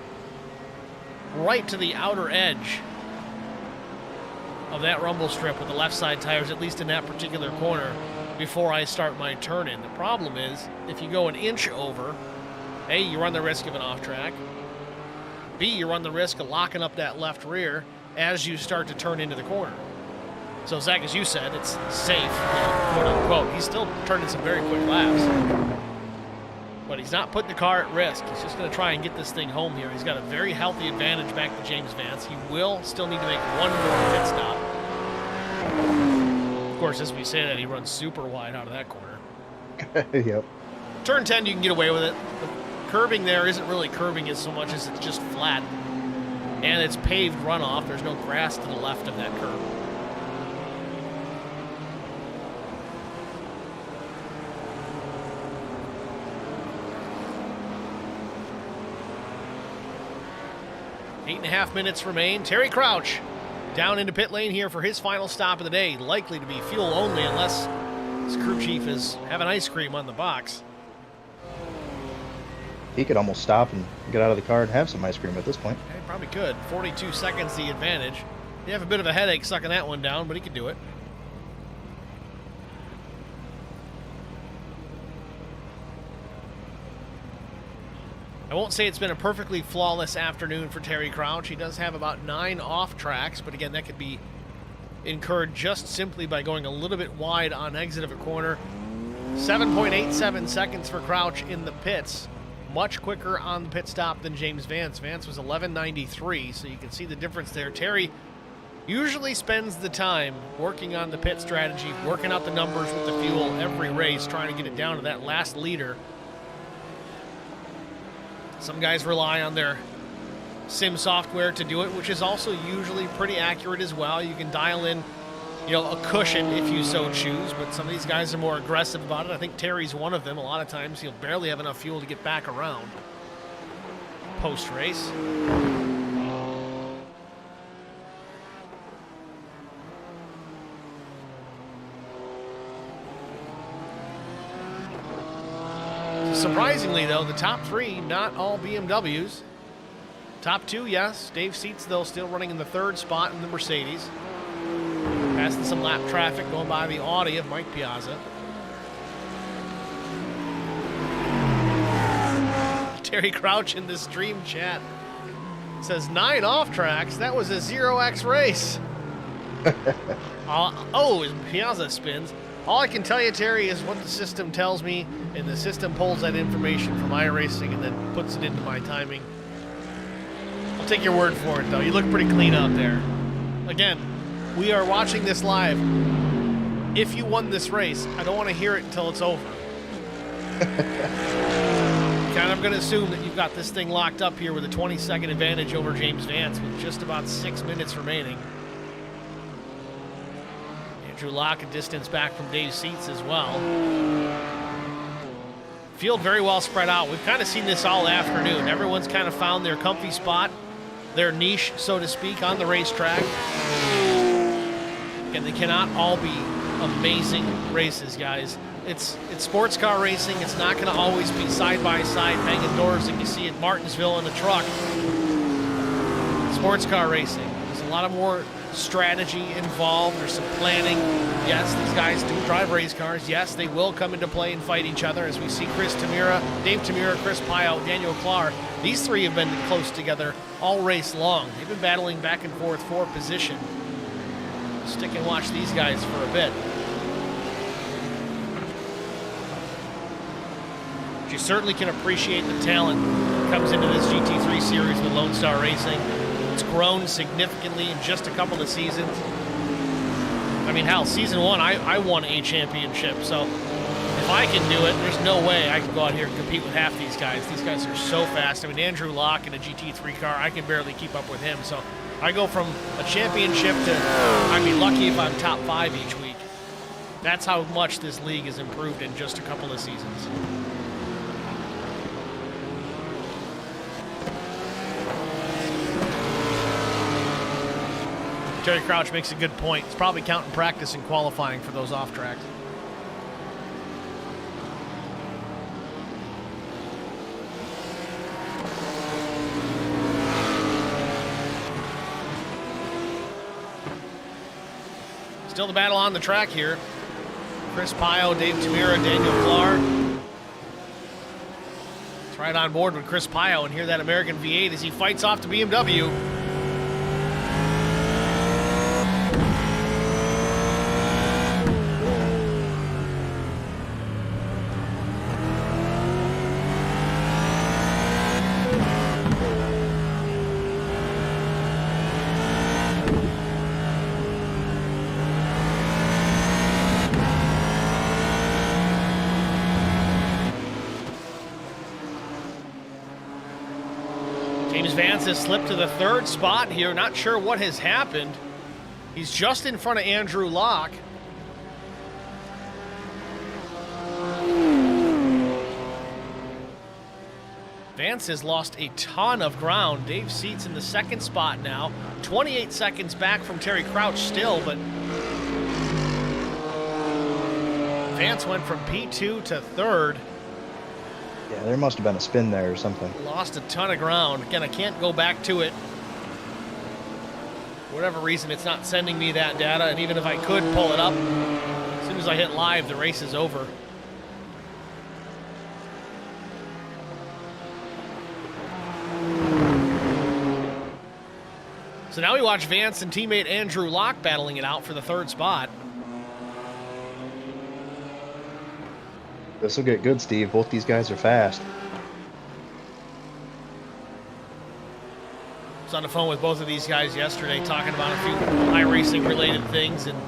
right to the outer edge of that rumble strip with the left side tires, at least in that particular corner, before I start my turn in. The problem is, if you go an inch over, A, you run the risk of an off track. B, you run the risk of locking up that left rear as you start to turn into the corner. So, Zach, as you said, it's safe, quote unquote. He's still turning some very quick laps. But he's not putting the car at risk. He's just going to try and get this thing home here. He's got a very healthy advantage back to James Vance. He will still need to make one more pit stop. Of course, as we say that, he runs super wide out of that corner. Yep. Turn 10, you can get away with it. The curbing there isn't really curbing it so much as it's just flat. And it's paved runoff. There's no grass to the left of that curb. Eight and a half minutes remain. Terry Crouch down into pit lane here for his final stop of the day. Likely to be fuel only unless his crew chief is having ice cream on the box. He could almost stop and get out of the car and have some ice cream at this point. Yeah, he probably could. 42 seconds the advantage. You have a bit of a headache sucking that one down, but he could do it. I won't say it's been a perfectly flawless afternoon for Terry Crouch. He does have about 9 off tracks, but again, that could be incurred just simply by going a little bit wide on exit of a corner. 7.87 seconds for Crouch in the pits. Much quicker on the pit stop than James Vance. Vance was 11.93, so you can see the difference there. Terry usually spends the time working on the pit strategy, working out the numbers with the fuel every race, trying to get it down to that last liter. Some guys rely on their sim software to do it, which is also usually pretty accurate as well. You can dial in, a cushion if you so choose, but some of these guys are more aggressive about it. I think Terry's one of them. A lot of times he'll barely have enough fuel to get back around post-race. Surprisingly, though, the top 3, not all BMWs. Top 2, yes. Dave Seats, though, still running in the 3rd spot in the Mercedes. Passing some lap traffic going by the Audi of Mike Piazza. Terry Crouch in the stream chat says 9 off tracks. That was a 0x race. As Piazza spins. All I can tell you, Terry, is what the system tells me, and the system pulls that information from iRacing and then puts it into my timing. I'll take your word for it, though. You look pretty clean out there. Again, we are watching this live. If you won this race, I don't want to hear it until it's over. I'm going to assume that you've got this thing locked up here with a 20-second advantage over James Vance with just about 6 minutes remaining. Andrew Locke a distance back from Dave Seats as well. Field very well spread out. We've kind of seen this all afternoon. Everyone's kind of found their comfy spot, their niche, so to speak, on the racetrack. And they cannot all be amazing races, guys. It's sports car racing. It's not going to always be side-by-side banging doors like you see at Martinsville in a truck. Sports car racing. There's a lot of more strategy involved. There's some planning. Yes, these guys do drive race cars. Yes, they will come into play and fight each other, as we see Chris Tamira, Dave Tamira, Chris Pio, Daniel Clark. These 3 have been close together all race long. They've been battling back and forth for position. Stick and watch these guys for a bit. But you certainly can appreciate the talent that comes into this GT3 Series with Lonestar Racing. It's grown significantly in just a couple of seasons. I mean, hell, season 1, I won a championship, so if I can do it, there's no way I can go out here and compete with half these guys. These guys are so fast. I mean, Andrew Locke in a GT3 car, I can barely keep up with him, so I go from a championship to I'd be lucky if I'm top 5 each week. That's how much this league has improved in just a couple of seasons. Terry Crouch makes a good point. It's probably counting practice and qualifying for those off tracks. Still the battle on the track here. Chris Pio, Dave Tamira, Daniel Clark. It's right on board with Chris Pio and hear that American V8 as he fights off to BMW. James Vance has slipped to the third spot here. Not sure what has happened. He's just in front of Andrew Locke. Vance has lost a ton of ground. Dave Seats in the second spot now. 28 seconds back from Terry Crouch still, but Vance went from P2 to third. Yeah, there must have been a spin there or something. Lost a ton of ground. Again, I can't go back to it. For whatever reason, it's not sending me that data, and even if I could pull it up, as soon as I hit live, the race is over. So now we watch Vance and teammate Andrew Locke battling it out for the third spot. This will get good, Steve. Both these guys are fast. I was on the phone with both of these guys yesterday talking about a few iRacing related things, and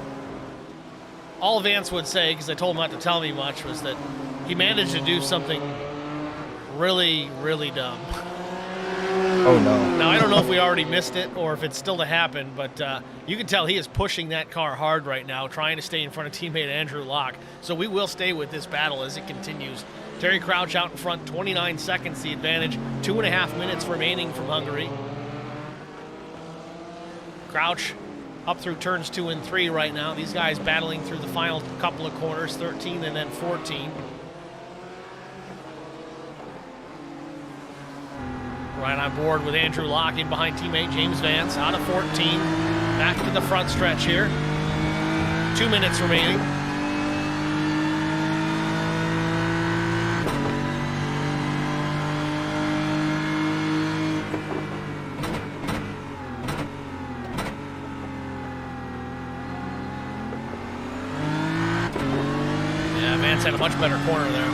all Vance would say, because I told him not to tell me much, was that he managed to do something really, really dumb. Oh, no. Now, I don't know if we already missed it or if it's still to happen, but you can tell he is pushing that car hard right now, trying to stay in front of teammate Andrew Locke. So we will stay with this battle as it continues. Terry Crouch out in front, 29 seconds the advantage, 2.5 minutes remaining from Hungary. Crouch up through turns 2 and 3 right now. These guys battling through the final couple of corners, 13 and then 14. Right on board with Andrew Locke in behind teammate James Vance out of 14. Back to the front stretch here. 2 minutes remaining. Yeah, Vance had a much better corner there.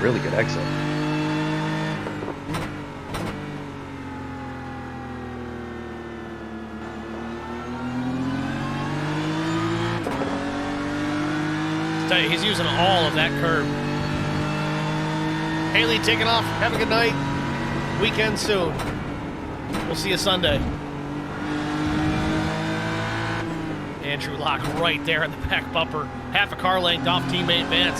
Really good exit. Tell you, he's using all of that curb. Haley taking off. Have a good night. Weekend soon. We'll see you Sunday. Andrew Locke right there in the back bumper. Half a car length off teammate Vance.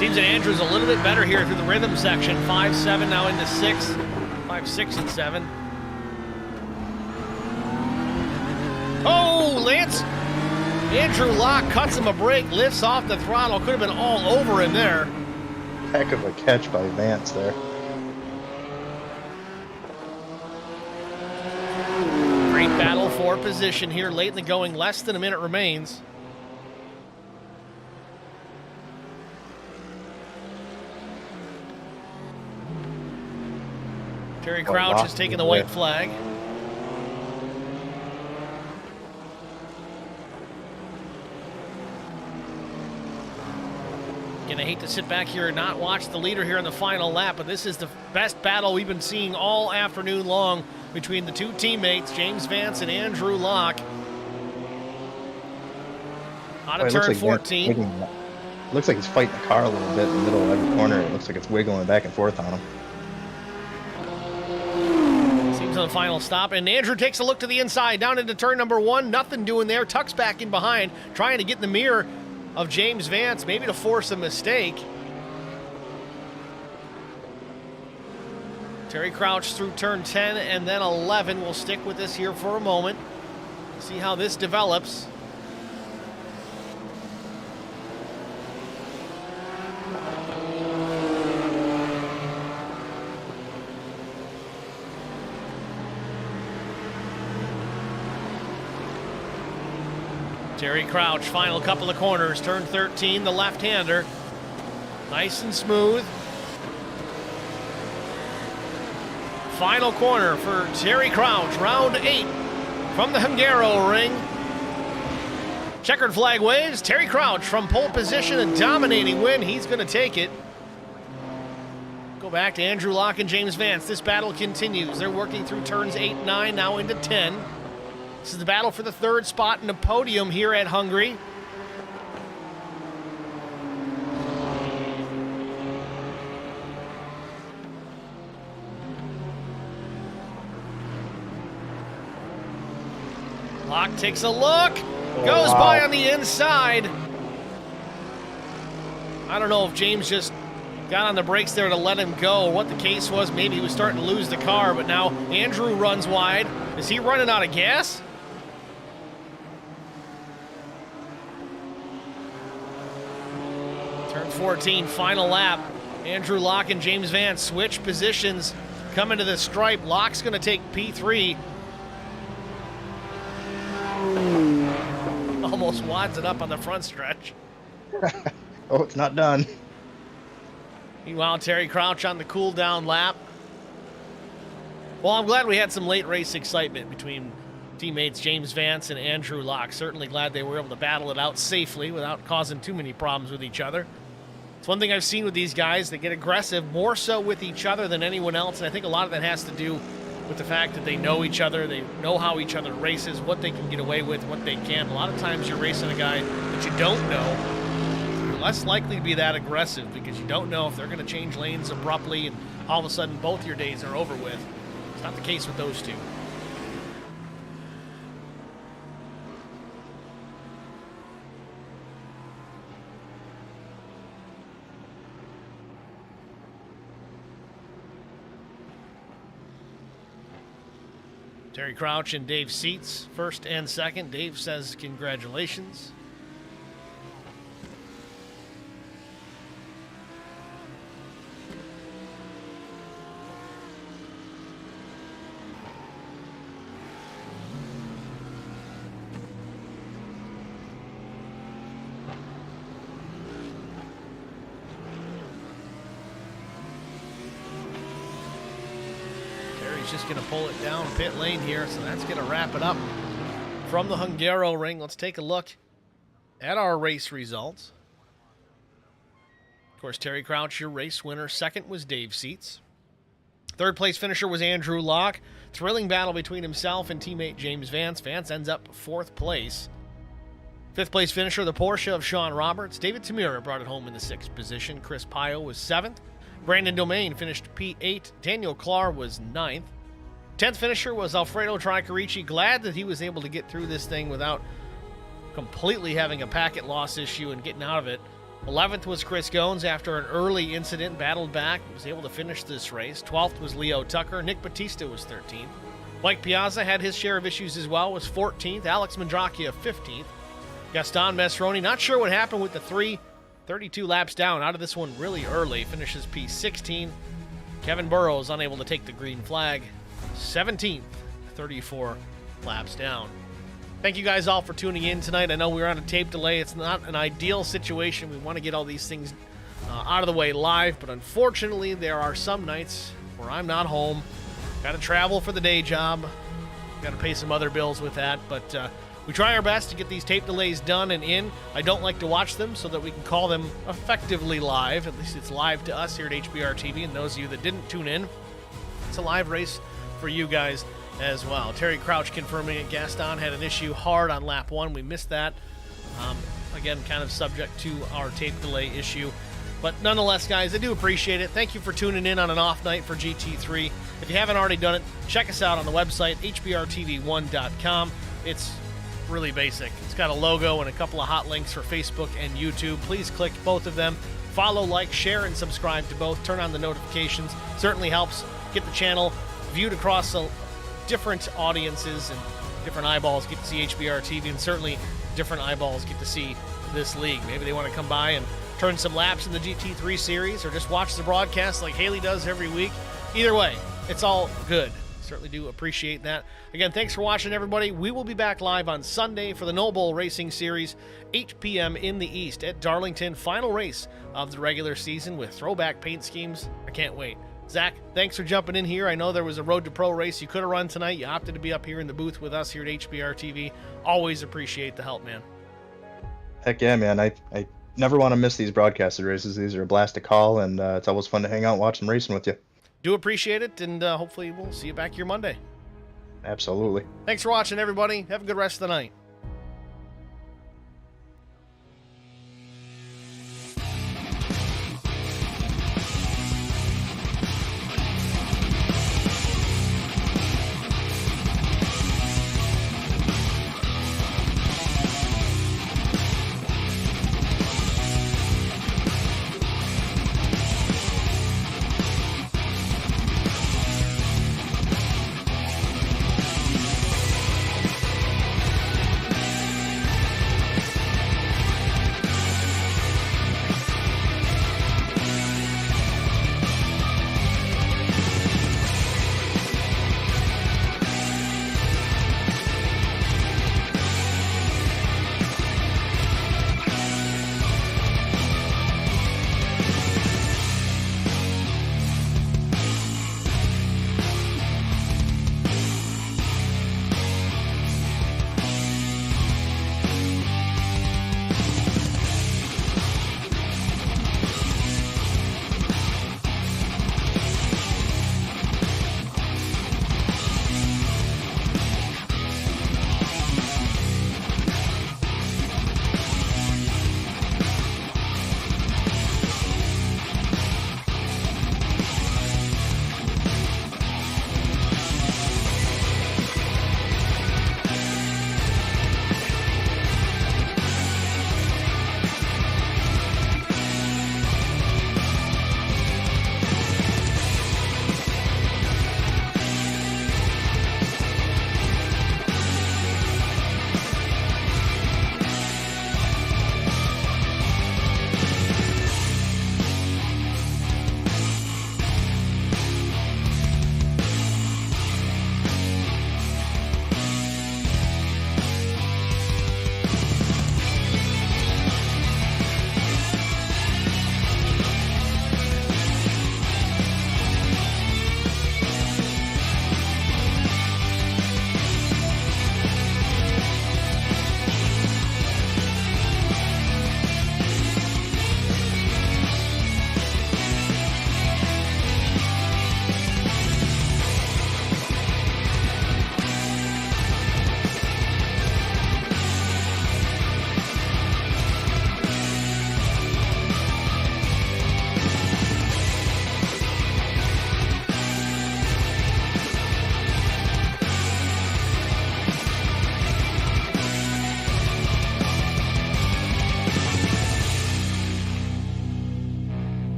Seems that Andrew's a little bit better here through the rhythm section. 5-7 now into 6. 5-6 and 7. Oh, Lance! Andrew Locke cuts him a break, lifts off the throttle. Could have been all over him there. Heck of a catch by Vance there. Great battle for position here late in the going. Less than a minute remains. Terry Crouch has taken the white flag. Again, I hate to sit back here and not watch the leader here in the final lap, but this is the best battle we've been seeing all afternoon long between the two teammates, James Vance and Andrew Locke. Out of turn 14. Looks like he's fighting the car a little bit in the middle of every corner. It looks like it's wiggling back and forth on him. Seems to the final stop, and Andrew takes a look to the inside, down into turn number 1. Nothing doing there. Tucks back in behind, trying to get in the mirror of James Vance, maybe to force a mistake. Terry Crouch through turn 10 and then 11. We'll stick with this here for a moment. See how this develops. Terry Crouch, final couple of corners. Turn 13, the left-hander. Nice and smooth. Final corner for Terry Crouch, round 8 from the Hungaroring. Checkered flag waves. Terry Crouch from pole position, a dominating win. He's going to take it. Go back to Andrew Locke and James Vance. This battle continues. They're working through turns 8 and 9, now into 10. This is the battle for the 3rd spot in the podium here at Hungary. Locke takes a look, goes by on the inside. I don't know if James just got on the brakes there to let him go, or what the case was. Maybe he was starting to lose the car, but now Andrew runs wide. Is he running out of gas? Turn 14, final lap. Andrew Locke and James Vance switch positions, coming to the stripe. Locke's going to take P3. Almost wads it up on the front stretch. Oh, it's not done. Meanwhile, Terry Crouch on the cool down lap. Well, I'm glad we had some late race excitement between teammates James Vance and Andrew Locke. Certainly glad they were able to battle it out safely without causing too many problems with each other. It's one thing I've seen with these guys. They get aggressive more so with each other than anyone else, and I think a lot of that has to do with the fact that they know each other, they know how each other races, what they can get away with, what they can't. A lot of times you're racing a guy that you don't know, you're less likely to be that aggressive because you don't know if they're going to change lanes abruptly and all of a sudden both your days are over with. It's not the case with those two. Terry Crouch and Dave Seats, first and second. Dave says congratulations. Just going to pull it down pit lane here, so that's going to wrap it up from the Hungaroring. Let's take a look at our race results. Of course, Terry Crouch, your race winner. Second was Dave Seats. Third place finisher was Andrew Locke. Thrilling battle between himself and teammate James Vance. Vance ends up 4th place. 5th place finisher, the Porsche of Sean Roberts. David Tamura brought it home in the 6th position. Chris Pio was 7th. Brandon Domain finished P8. Daniel Clark was 9th. 10th finisher was Alfredo Tricarici. Glad that he was able to get through this thing without completely having a packet loss issue and getting out of it. 11th was Chris Goins after an early incident, battled back, was able to finish this race. 12th was Leo Tucker. Nick Batista was 13th. Mike Piazza had his share of issues as well, was 14th. Alex Mandracchia 15th. Gaston Mesroni, not sure what happened with the 32 laps down, out of this one really early, finishes P16. Kevin Burrows unable to take the green flag. 17th, 34 laps down. Thank you guys all for tuning in tonight. I know we were on a tape delay. It's not an ideal situation. We want to get all these things out of the way live, but unfortunately there are some nights where I'm not home. Got to travel for the day job. Got to pay some other bills with that, but we try our best to get these tape delays done and in. I don't like to watch them so that we can call them effectively live. At least it's live to us here at HBR TV, and those of you that didn't tune in, it's a live race for you guys as well. Terry Crouch confirming it. Gaston had an issue hard on lap 1. We missed that. Again, kind of subject to our tape delay issue. But nonetheless, guys, I do appreciate it. Thank you for tuning in on an off night for GT3. If you haven't already done it, check us out on the website, hbrtv1.com. It's really basic. It's got a logo and a couple of hot links for Facebook and YouTube. Please click both of them. Follow, like, share, and subscribe to both. Turn on the notifications. Certainly helps get the channel viewed across different audiences, and different eyeballs get to see HBR TV, and certainly different eyeballs get to see this league. Maybe they want to come by and turn some laps in the GT3 Series, or just watch the broadcast like Haley does every week. Either way, it's all good. Certainly do appreciate that. Again, thanks for watching, everybody. We will be back live on Sunday for the Noble Racing Series, 8 p.m. in the East at Darlington. Final race of the regular season with throwback paint schemes. I can't wait. Zach, thanks for jumping in here. I know there was a Road to Pro race you could have run tonight. You opted to be up here in the booth with us here at HBR TV. Always appreciate the help, man. Heck yeah, man. I never want to miss these broadcasted races. These are a blast to call, and it's always fun to hang out and watch them racing with you. Do appreciate it, and hopefully we'll see you back here Monday. Absolutely. Thanks for watching, everybody. Have a good rest of the night.